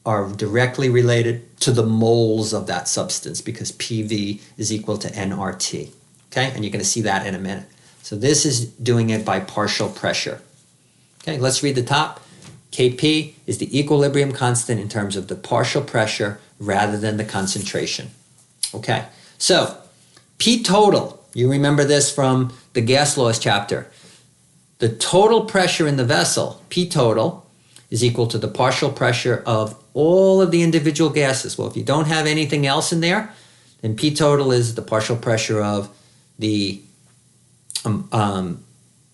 are directly related to the moles of that substance because PV is equal to nRT. Okay, and you're going to see that in a minute. So this is doing it by partial pressure. Okay, let's read the top. Kp is the equilibrium constant in terms of the partial pressure rather than the concentration. Okay, so P total, you remember this from the gas laws chapter. The total pressure in the vessel, P total, is equal to the partial pressure of all of the individual gases. Well, if you don't have anything else in there, then P total is the partial pressure of the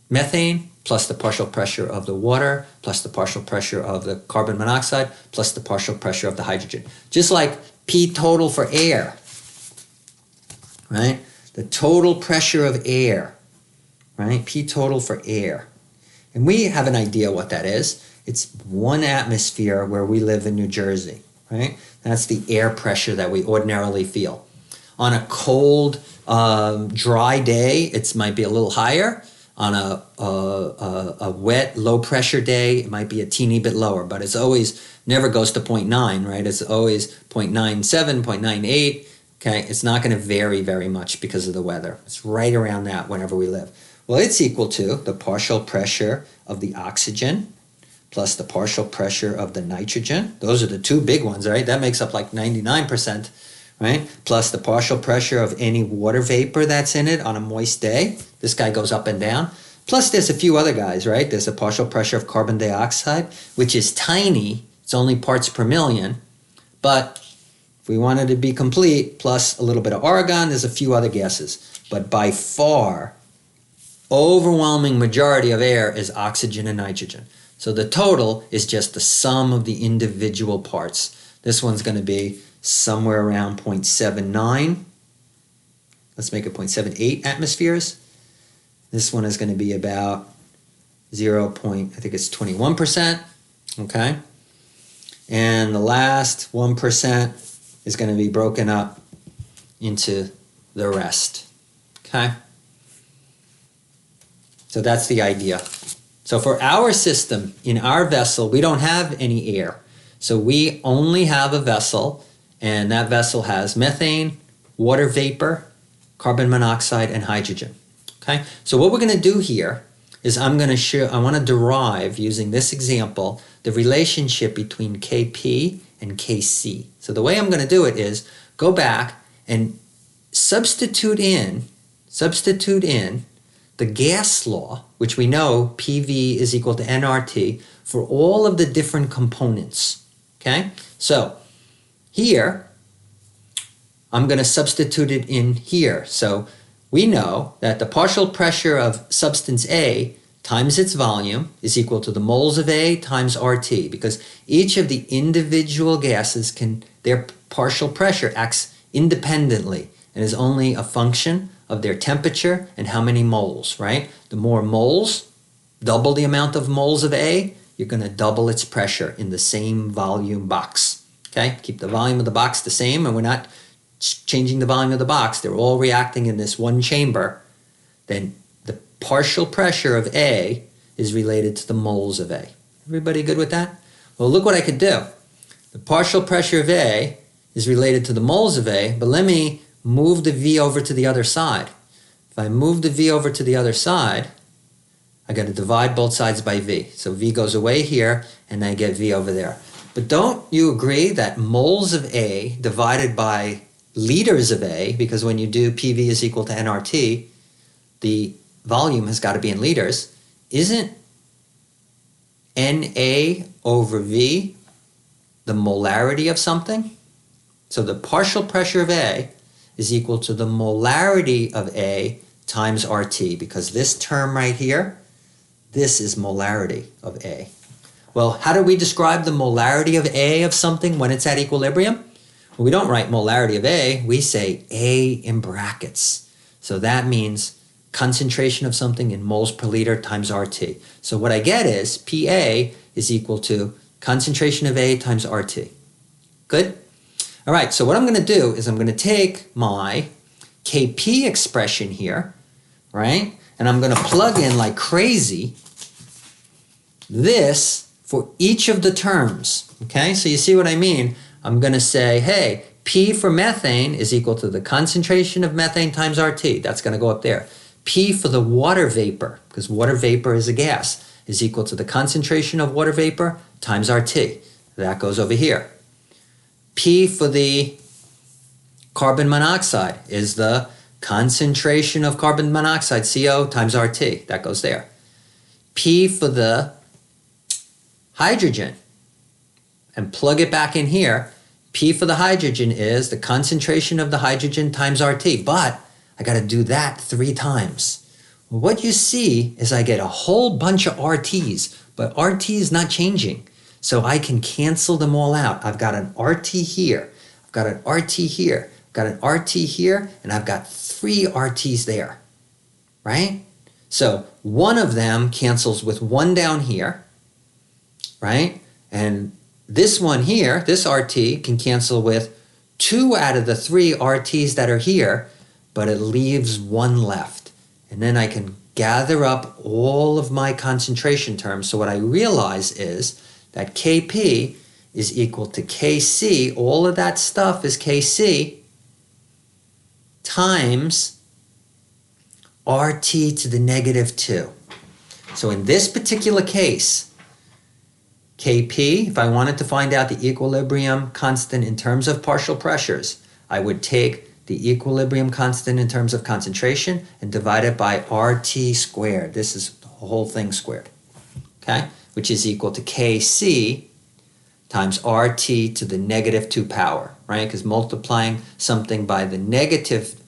methane plus the partial pressure of the water plus the partial pressure of the carbon monoxide plus the partial pressure of the hydrogen. Just like P total for air, right? The total pressure of air, right? P total for air. And we have an idea what that is. It's 1 atmosphere where we live in New Jersey, right? That's the air pressure that we ordinarily feel. On a cold, dry day, it might be a little higher. On a wet, low-pressure day, it might be a teeny bit lower, but it's always, never goes to 0.9, right? It's always 0.97, 0.98, okay? It's not going to vary very much because of the weather. It's right around that whenever we live. Well, it's equal to the partial pressure of the oxygen plus the partial pressure of the nitrogen. Those are the 2 big ones, right? That makes up like 99%, right? Plus the partial pressure of any water vapor that's in it on a moist day. This guy goes up and down. Plus there's a few other guys, right? There's a partial pressure of carbon dioxide, which is tiny. It's only parts per million. But if we wanted to be complete, plus a little bit of argon, there's a few other gases. But by far, overwhelming majority of air is oxygen and nitrogen. So the total is just the sum of the individual parts. This one's going to be somewhere around 0.79. Let's make it 0.78 atmospheres. This one is going to be about 21%. Okay. And the last 1% is going to be broken up into the rest. Okay. So that's the idea. So for our system, in our vessel, we don't have any air. So we only have a vessel, and that vessel has methane, water vapor, carbon monoxide, and hydrogen. Okay? So what we're going to do here is I want to derive, using this example, the relationship between Kp and Kc. So the way I'm going to do it is go back and substitute in the gas law, which we know PV is equal to nRT, for all of the different components. Okay? So here, I'm going to substitute it in here. So we know that the partial pressure of substance A times its volume is equal to the moles of A times RT, because each of the individual gases their partial pressure acts independently and is only a function of their temperature and how many moles, right? The more moles, double the amount of moles of A, you're going to double its pressure in the same volume box. Okay? Keep the volume of the box the same, and we're not changing the volume of the box. They're all reacting in this one chamber. Then the partial pressure of A is related to the moles of A. Everybody good with that? Well, look what I could do. The partial pressure of A is related to the moles of A, but let me move the V over to the other side. If I move the V over to the other side, I got to divide both sides by V. So V goes away here, and I get V over there. But don't you agree that moles of A divided by liters of A, because when you do PV is equal to nRT, the volume has got to be in liters, isn't NA over V the molarity of something? So the partial pressure of A is equal to the molarity of A times RT, because this term right here, this is molarity of A. Well, how do we describe the molarity of A of something when it's at equilibrium? Well, we don't write molarity of A, we say A in brackets. So that means concentration of something in moles per liter times RT. So what I get is PA is equal to concentration of A times RT. Good? All right, so what I'm going to do is I'm going to take my Kp expression here, right? And I'm going to plug in like crazy this for each of the terms, okay? So you see what I mean? I'm going to say, hey, P for methane is equal to the concentration of methane times RT. That's going to go up there. P for the water vapor, because water vapor is a gas, is equal to the concentration of water vapor times RT. That goes over here. P for the carbon monoxide is the concentration of carbon monoxide, CO, times RT. That goes there. P for the hydrogen, and plug it back in here. P for the hydrogen is the concentration of the hydrogen times RT, but I got to do that 3 times. Well, what you see is I get a whole bunch of RTs, but RT is not changing. So I can cancel them all out. I've got an RT here, I've got an RT here, I've got an RT here, and I've got 3 RTs there, right? So one of them cancels with one down here, right? And this one here, this RT, can cancel with 2 out of the 3 RTs that are here, but it leaves 1 left. And then I can gather up all of my concentration terms. So what I realize is that Kp is equal to Kc, all of that stuff is Kc, times RT to the negative 2. So in this particular case, Kp, if I wanted to find out the equilibrium constant in terms of partial pressures, I would take the equilibrium constant in terms of concentration and divide it by RT squared. This is the whole thing squared, okay? Which is equal to Kc times RT to the negative 2 power, right? Because multiplying something by the negative,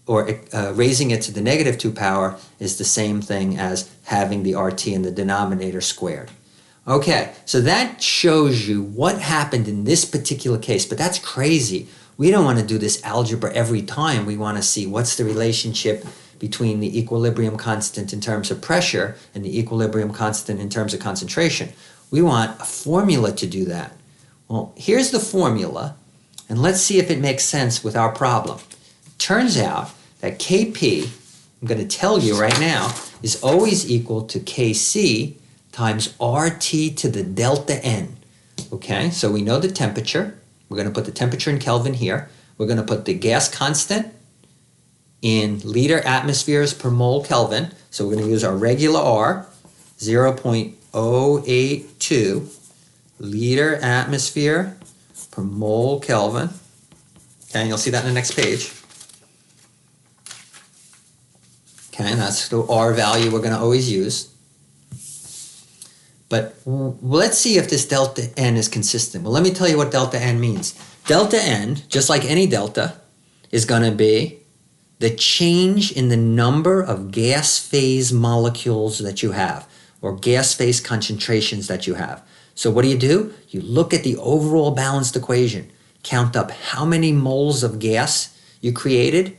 or raising it to the negative 2 power, is the same thing as having the RT in the denominator squared. Okay, so that shows you what happened in this particular case, but that's crazy. We don't want to do this algebra every time. We want to see what's the relationship between the equilibrium constant in terms of pressure and the equilibrium constant in terms of concentration. We want a formula to do that. Well, here's the formula, and let's see if it makes sense with our problem. Turns out that Kp, I'm going to tell you right now, is always equal to Kc times RT to the delta N. Okay, so we know the temperature. We're going to put the temperature in Kelvin here. We're going to put the gas constant in liter atmospheres per mole Kelvin. So we're going to use our regular R, 0.082 liter atmosphere per mole Kelvin. Okay, and you'll see that in the next page. Okay, and that's the R value we're going to always use. But let's see if this delta N is consistent. Well, let me tell you what delta N means. Delta N, just like any delta, is going to be the change in the number of gas phase molecules that you have, or gas phase concentrations that you have. So what do? You look at the overall balanced equation, count up how many moles of gas you created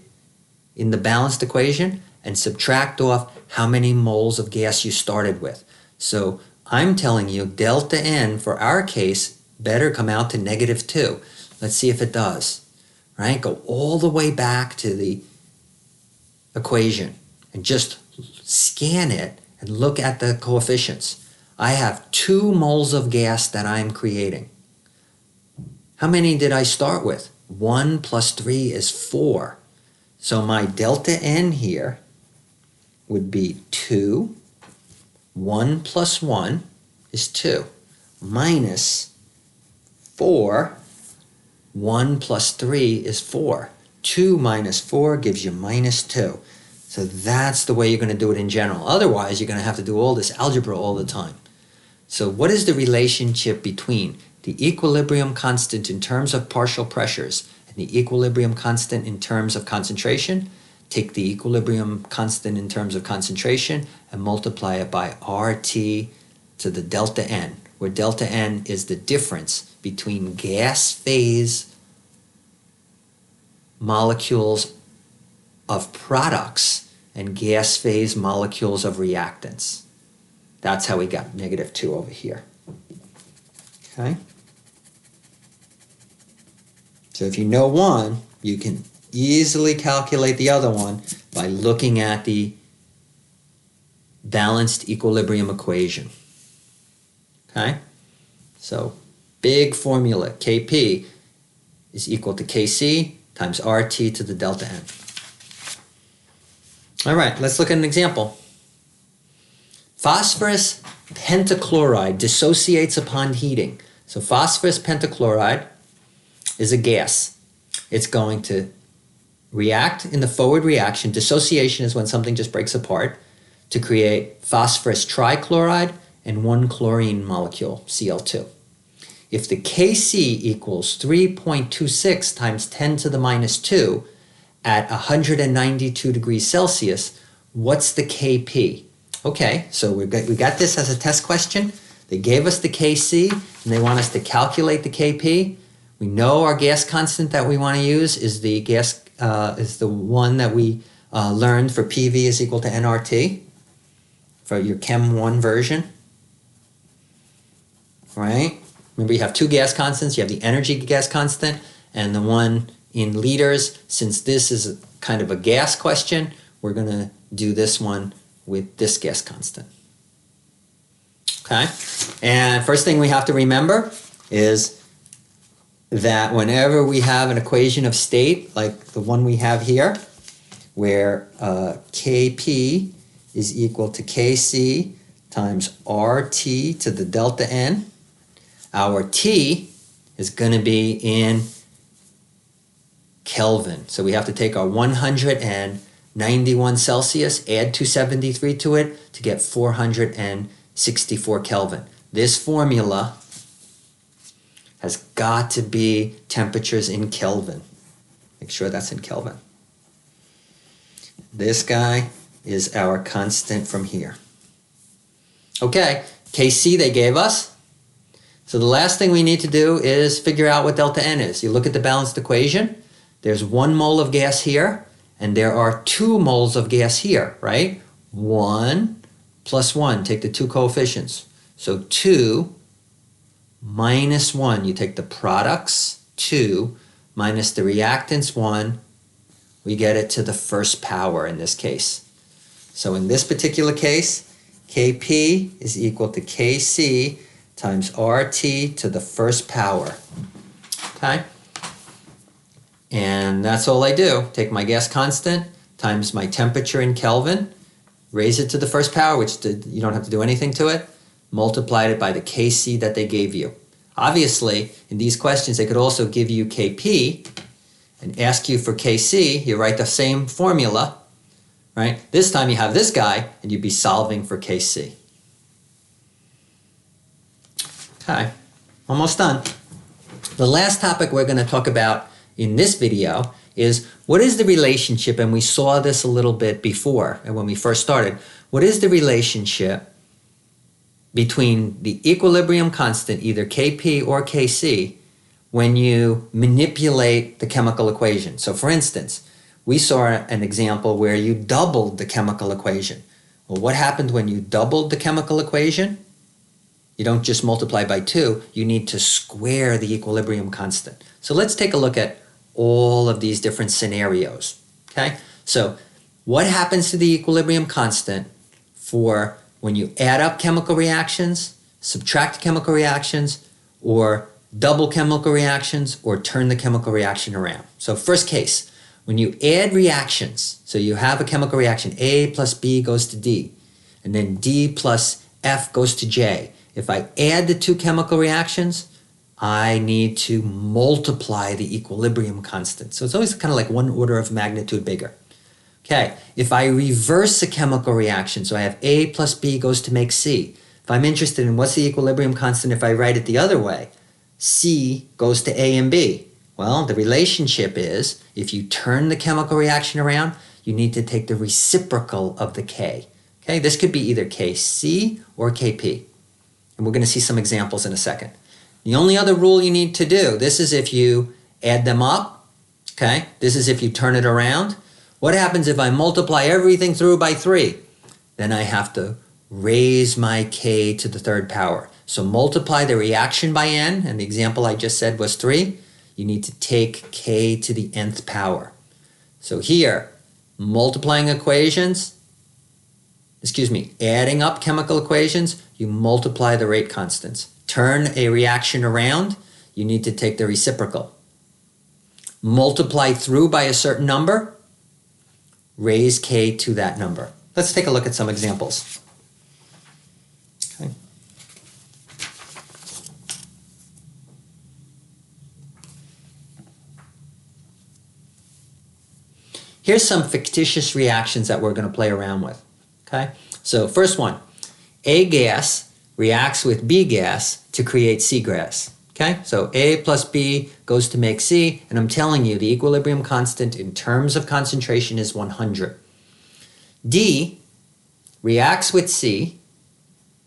in the balanced equation, and subtract off how many moles of gas you started with. So I'm telling you, delta N, for our case, better come out to negative 2. Let's see if it does. Right? Go all the way back to the equation and just scan it and look at the coefficients. I have 2 moles of gas that I'm creating. How many did I start with? 1 plus 3 is 4. So my delta N here would be 2 1 plus 1 is 2, minus 4, 1 plus 3 is 4. 2 minus 4 gives you minus 2. So that's the way you're going to do it in general. Otherwise, you're going to have to do all this algebra all the time. So what is the relationship between the equilibrium constant in terms of partial pressures and the equilibrium constant in terms of concentration? Take the equilibrium constant in terms of concentration and multiply it by RT to the delta N, where delta N is the difference between gas phase molecules of products and gas phase molecules of reactants. That's how we got -2 over here. Okay? So if you know one, you can easily calculate the other one by looking at the balanced equilibrium equation. Okay? So big formula, Kp is equal to Kc times RT to the delta N. All right, let's look at an example. Phosphorus pentachloride dissociates upon heating. So phosphorus pentachloride is a gas. It's going to react in the forward reaction. Dissociation is when something just breaks apart to create phosphorus trichloride and one chlorine molecule, Cl2. If the Kc equals 3.26 times 10 to the minus 2 at 192 degrees Celsius, what's the Kp? Okay, so we got this as a test question. They gave us the Kc and they want us to calculate the Kp. We know our gas constant that we want to use is the one that we learned for PV is equal to nRT for your Chem 1 version, right? Remember, you have two gas constants. You have the energy gas constant and the one in liters. Since this is kind of a gas question, we're going to do this one with this gas constant. Okay? And first thing we have to remember is that whenever we have an equation of state, like the one we have here, where Kp is equal to Kc times RT to the delta N, our T is going to be in Kelvin. So we have to take our 191 Celsius, add 273 to it to get 464 Kelvin. This formula has got to be temperatures in Kelvin. Make sure that's in Kelvin. This guy is our constant from here. Okay, Kc they gave us. So the last thing we need to do is figure out what delta N is. You look at the balanced equation. There's 1 mole of gas here, and there are 2 moles of gas here, right? 1 plus 1, take the two coefficients. So 2 minus 1, you take the products, 2, minus the reactants, 1, we get it to the first power in this case. So in this particular case, Kp is equal to Kc times RT to the first power. Okay? And that's all I do. Take my gas constant times my temperature in Kelvin, raise it to the first power, which you don't have to do anything to it, multiplied it by the Kc that they gave you. Obviously, in these questions, they could also give you Kp and ask you for Kc. You write the same formula, right? This time you have this guy, and you'd be solving for Kc. Okay, almost done. The last topic we're going to talk about in this video is what is the relationship, and we saw this a little bit before and when we first started, what is the relationship between the equilibrium constant, either Kp or Kc, when you manipulate the chemical equation. So for instance, we saw an example where you doubled the chemical equation. Well, what happened when you doubled the chemical equation? You don't just multiply by 2, you need to square the equilibrium constant. So let's take a look at all of these different scenarios. Okay? So what happens to the equilibrium constant for when you add up chemical reactions, subtract chemical reactions, or double chemical reactions, or turn the chemical reaction around? So first case, when you add reactions, so you have a chemical reaction, A plus B goes to D, and then D plus F goes to J. If I add the two chemical reactions, I need to multiply the equilibrium constant. So it's always kind of like one order of magnitude bigger. Okay, if I reverse a chemical reaction, so I have A plus B goes to make C. If I'm interested in what's the equilibrium constant if I write it the other way, C goes to A and B. Well, the relationship is if you turn the chemical reaction around, you need to take the reciprocal of the K. Okay, this could be either Kc or Kp. And we're going to see some examples in a second. The only other rule you need to do, this is if you add them up. Okay, this is if you turn it around. What happens if I multiply everything through by 3? Then I have to raise my K to the third power. So multiply the reaction by N, and the example I just said was 3. You need to take K to the nth power. So here, multiplying equations, adding up chemical equations, you multiply the rate constants. Turn a reaction around, you need to take the reciprocal. Multiply through by a certain number, raise K to that number. Let's take a look at some examples. Okay. Here's some fictitious reactions that we're going to play around with. Okay? So first one, A gas reacts with B gas to create C gas. Okay? So A plus B goes to make C, and I'm telling you the equilibrium constant in terms of concentration is 100. D reacts with C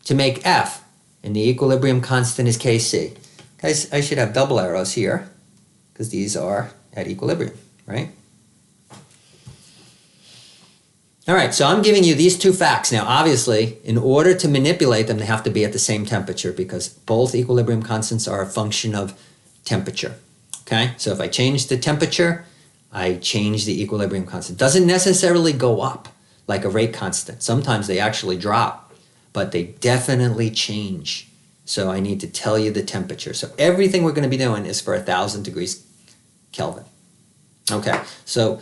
to make F, and the equilibrium constant is Kc. Guys, I should have double arrows here because these are at equilibrium, right? All right, so I'm giving you these two facts. Now, obviously, in order to manipulate them, they have to be at the same temperature because both equilibrium constants are a function of temperature. Okay, so if I change the temperature, I change the equilibrium constant. Doesn't necessarily go up like a rate constant. Sometimes they actually drop, but they definitely change. So I need to tell you the temperature. So everything we're going to be doing is for 1,000 degrees Kelvin. Okay, so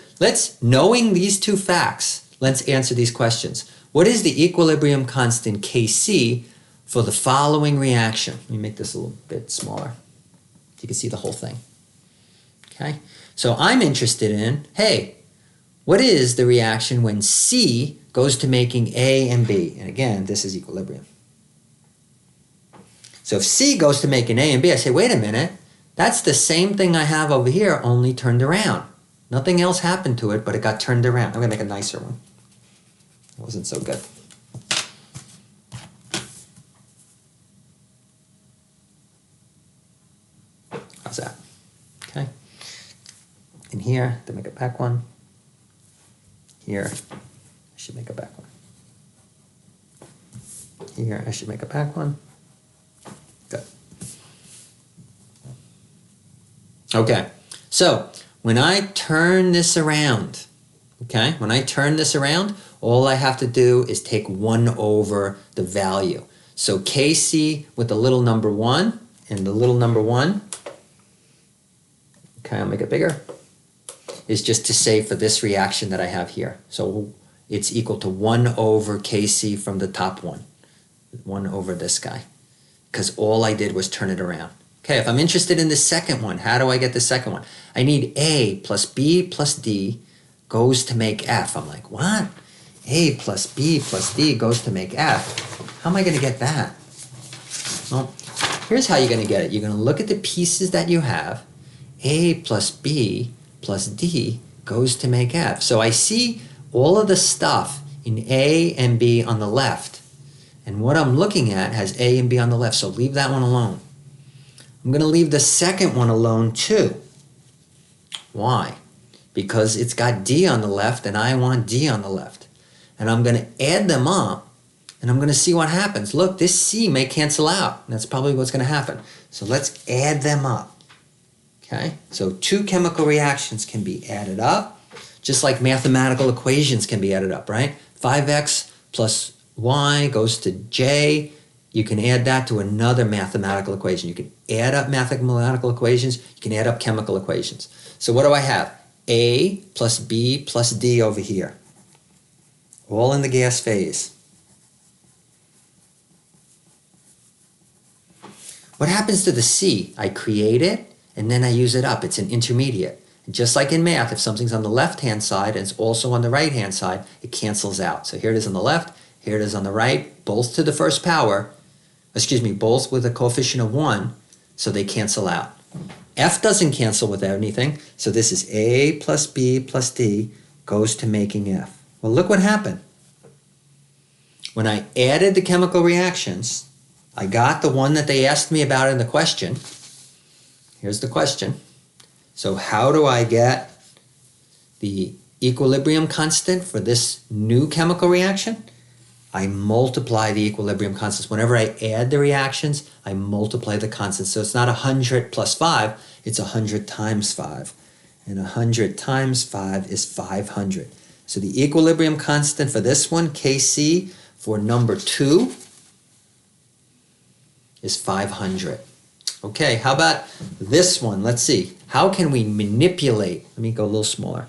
knowing these two facts, let's answer these questions. What is the equilibrium constant Kc for the following reaction? Let me make this a little bit smaller so you can see the whole thing. Okay, so I'm interested in, hey, what is the reaction when C goes to making A and B? And again, this is equilibrium. So if C goes to making A and B, I say, wait a minute, that's the same thing I have over here, only turned around. Nothing else happened to it, but it got turned around. I'm going to make a nicer one. It wasn't so good. How's that? Okay. And here, to make a back one. Here, I should make a back one. Here, I should make a back one. Good. Okay, so when I turn this around, all I have to do is take 1 over the value. So Kc with the little number 1 and the little number 1, okay, I'll make it bigger, is just to say for this reaction that I have here. So it's equal to 1 over Kc from the top one, 1 over this guy, because all I did was turn it around. Okay, if I'm interested in the second one, how do I get the second one? I need A plus B plus D goes to make F. I'm like, what? A plus B plus D goes to make F. How am I going to get that? Well, here's how you're going to get it. You're going to look at the pieces that you have. A plus B plus D goes to make F. So I see all of the stuff in A and B on the left. And what I'm looking at has A and B on the left, so leave that one alone. I'm going to leave the second one alone too. Why? Because it's got D on the left and I want D on the left. And I'm going to add them up and I'm going to see what happens. Look, this C may cancel out. That's probably what's going to happen. So let's add them up. Okay? So two chemical reactions can be added up, just like mathematical equations can be added up, right? 5x plus y goes to j. You can add that to another mathematical equation. You can add up mathematical equations. You can add up chemical equations. So what do I have? A plus B plus D over here. All in the gas phase. What happens to the C? I create it, and then I use it up. It's an intermediate. And just like in math, if something's on the left-hand side and it's also on the right-hand side, it cancels out. So here it is on the left, here it is on the right, both to the first power, both with a coefficient of 1, so they cancel out. F doesn't cancel with anything, so this is A plus B plus D goes to making F. Well, look what happened. When I added the chemical reactions, I got the one that they asked me about in the question. Here's the question. So how do I get the equilibrium constant for this new chemical reaction? I multiply the equilibrium constants. Whenever I add the reactions, I multiply the constants. So it's not 100 plus 5, it's 100 times 5. And 100 times 5 is 500. So the equilibrium constant for this one, Kc, for number 2, is 500. Okay, how about this one? Let's see. How can we manipulate? Let me go a little smaller.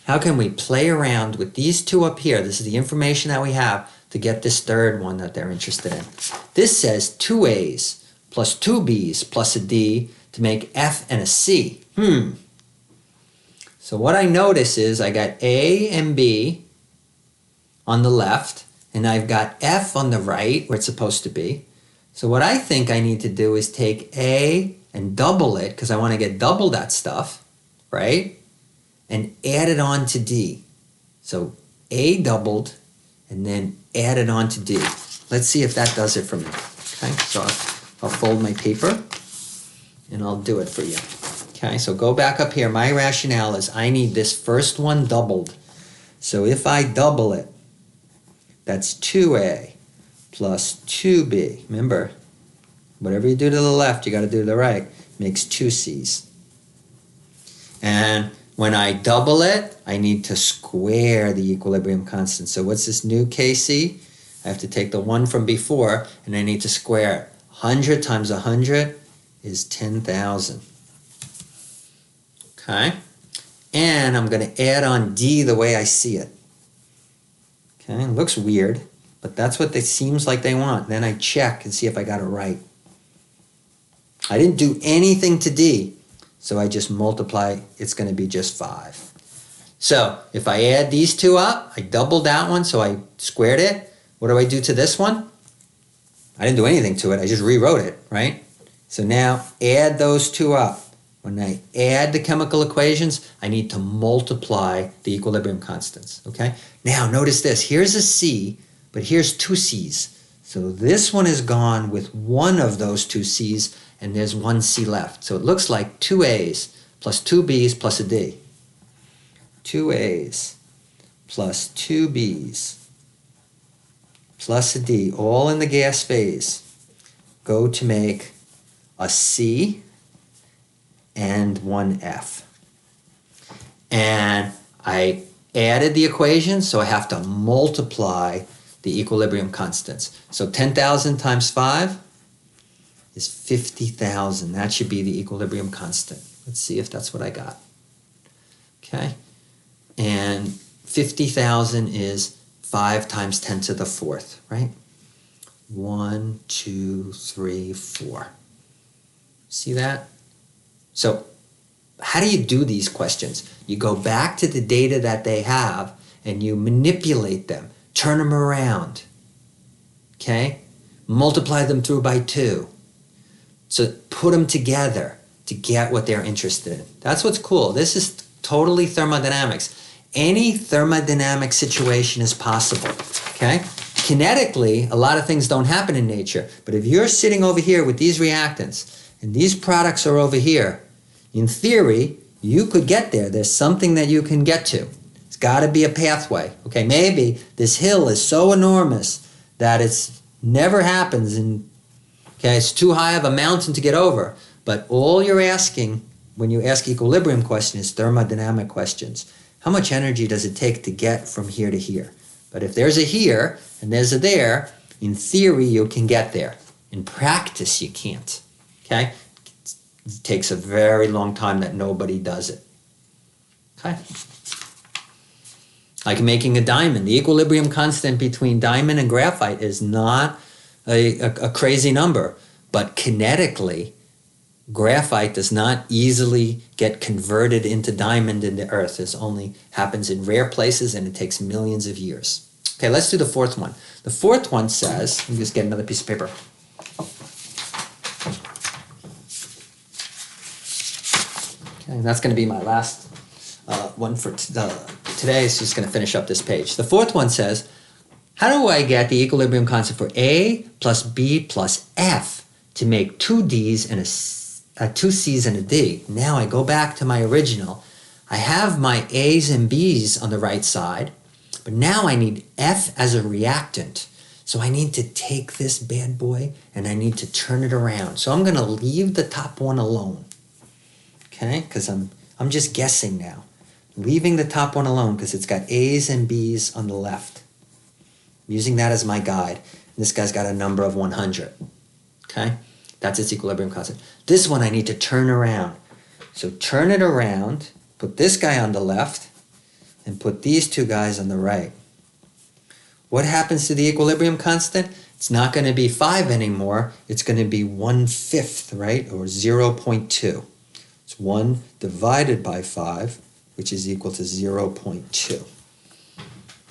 How can we play around with these two up here? This is the information that we have to get this third one that they're interested in. This says 2 A's plus 2 B's plus a D to make F and a C. So what I notice is I got A and B on the left, and I've got F on the right where it's supposed to be. So what I think I need to do is take A and double it, because I want to get double that stuff, right? And add it on to D. So A doubled and then add it on to D. Let's see if that does it for me. Okay, so I'll fold my paper and I'll do it for you. Okay, so go back up here. My rationale is I need this first one doubled. So if I double it, that's 2A plus 2B. Remember, whatever you do to the left, you got to do to the right. Makes 2C's. And when I double it, I need to square the equilibrium constant. So what's this new Kc? I have to take the one from before, and I need to square it. 100 times 100 is 10,000. Okay? And I'm going to add on D the way I see it. Okay? It looks weird, but that's what it seems like they want. Then I check and see if I got it right. I didn't do anything to D. So I just multiply, it's going to be just 5. So if I add these two up, I doubled that one, so I squared it. What do I do to this one? I didn't do anything to it, I just rewrote it, right? So now add those two up. When I add the chemical equations, I need to multiply the equilibrium constants, okay? Now notice this, here's a C, but here's 2 C's. So this one is gone with one of those 2 C's, and there's 1 C left. So it looks like 2 A's plus 2 B's plus a D. 2 A's plus 2 B's plus a D, all in the gas phase, go to make a C and 1 F. And I added the equation, so I have to multiply the equilibrium constants. So 10,000 times 5 is 50,000. That should be the equilibrium constant. Let's see if that's what I got. Okay. And 50,000 is 5 times 10 to the 4th, right? 1, 2, 3, 4. See that? So how do you do these questions? You go back to the data that they have and you manipulate them, turn them around, okay? Multiply them through by 2. So put them together to get what they're interested in. That's what's cool. This is totally thermodynamics. Any thermodynamic situation is possible, okay? Kinetically, a lot of things don't happen in nature, but if you're sitting over here with these reactants and these products are over here, in theory, you could get there. There's something that you can get to. It's got to be a pathway, okay? Maybe this hill is so enormous that it's never happens and okay, it's too high of a mountain to get over. But all you're asking when you ask equilibrium questions is thermodynamic questions. How much energy does it take to get from here to here? But if there's a here and there's a there, in theory you can get there. In practice you can't. Okay? It takes a very long time that nobody does it. Okay? Like making a diamond. The equilibrium constant between diamond and graphite is not a crazy number. but kinetically, graphite does not easily get converted into diamond in the earth. This only happens in rare places and it takes millions of years. Okay, let's do the fourth one. The fourth one says, let me just get another piece of paper. Okay, and that's going to be my last one for today. It's just going to finish up this page. The fourth one says, how do I get the equilibrium constant for A plus B plus F to make two D's and two C's and a D? Now I go back to my original. I have my A's and B's on the right side, but now I need F as a reactant. So I need to take this bad boy and I need to turn it around. So I'm going to leave the top one alone. Okay, because I'm just guessing now. Leaving the top one alone because it's got A's and B's on the left. I'm using that as my guide. And this guy's got a number of 100. Okay, that's its equilibrium constant. This one I need to turn around. So turn it around, put this guy on the left, and put these two guys on the right. What happens to the equilibrium constant? It's not going to be 5 anymore. It's going to be 1/5, right? Or 0.2. It's 1 divided by 5, which is equal to 0.2.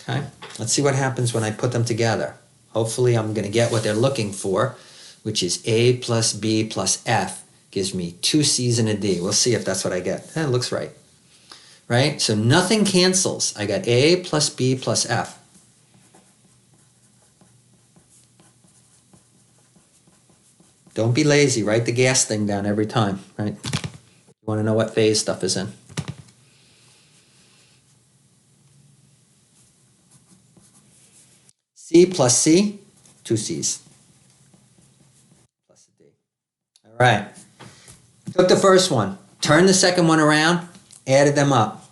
Okay, let's see what happens when I put them together. Hopefully I'm going to get what they're looking for, which is A plus B plus F gives me 2 C's and a D. We'll see if that's what I get. It looks right. Right? So nothing cancels. I got A plus B plus F. Don't be lazy. Write the gas thing down every time, right? You want to know what phase stuff is in. C plus C, 2 C's. Plus a D. All right. Took the first one. Turned the second one around. Added them up.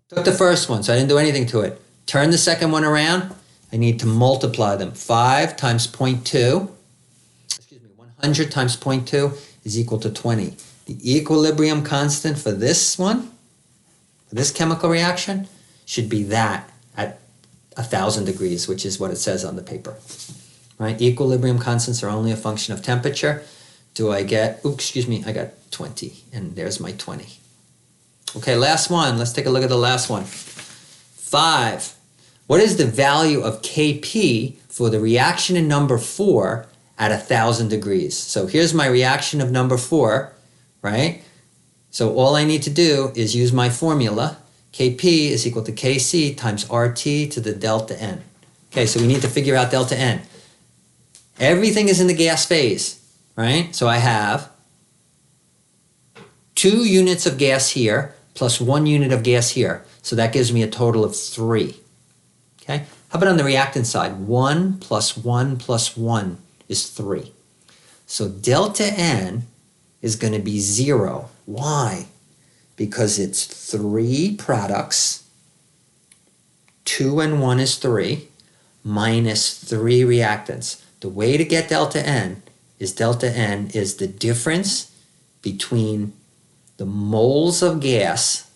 Took the first one, so I didn't do anything to it. Turned the second one around. I need to multiply them. 5 times 0.2. 100 times 0.2 is equal to 20. The equilibrium constant for this one, for this chemical reaction, should be that at 1,000 degrees, which is what it says on the paper. Right? Equilibrium constants are only a function of temperature. Do I get, I got 20, and there's my 20. Okay, last one. Let's take a look at the last one. 5. What is the value of Kp for the reaction in number 4 at 1,000 degrees? So here's my reaction of number 4, right? So all I need to do is use my formula. Kp is equal to Kc times RT to the delta N. Okay, so we need to figure out delta N. Everything is in the gas phase, right? So I have 2 units of gas here plus 1 unit of gas here. So that gives me a total of 3. Okay, how about on the reactant side? 1 plus 1 plus 1 is 3. So delta N is going to be 0. Why? Because it's 3 products, 2 and 1 is 3, minus 3 reactants. The way to get delta N is the difference between the moles of gas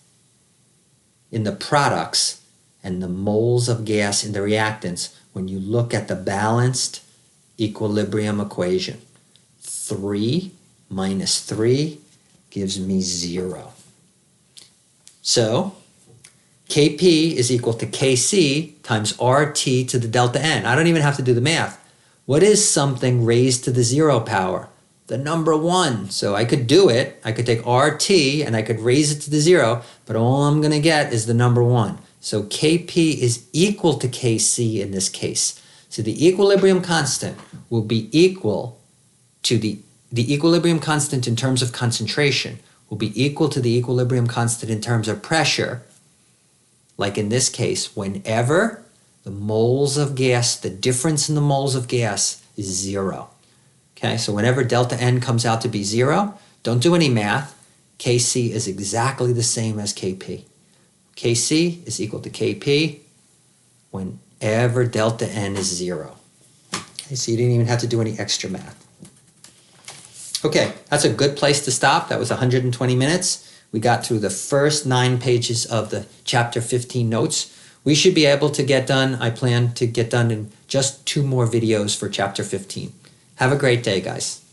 in the products and the moles of gas in the reactants when you look at the balanced equilibrium equation. 3 minus 3 gives me 0. So Kp is equal to Kc times RT to the delta N. I don't even have to do the math. What is something raised to the 0 power? The number 1. So I could do it. I could take RT and I could raise it to the 0, but all I'm going to get is the number 1. So Kp is equal to Kc in this case. So the equilibrium constant will be equal to the equilibrium constant in terms of concentration will be equal to the equilibrium constant in terms of pressure, like in this case, whenever the moles of gas, the difference in the moles of gas is 0. Okay, so whenever delta N comes out to be 0, don't do any math. Kc is exactly the same as Kp. Kc is equal to Kp whenever delta N is 0. Okay, so you didn't even have to do any extra math. Okay, that's a good place to stop. That was 120 minutes. We got through the first 9 pages of the chapter 15 notes. We should be able to get done. I plan to get done in just 2 more videos for chapter 15. Have a great day, guys.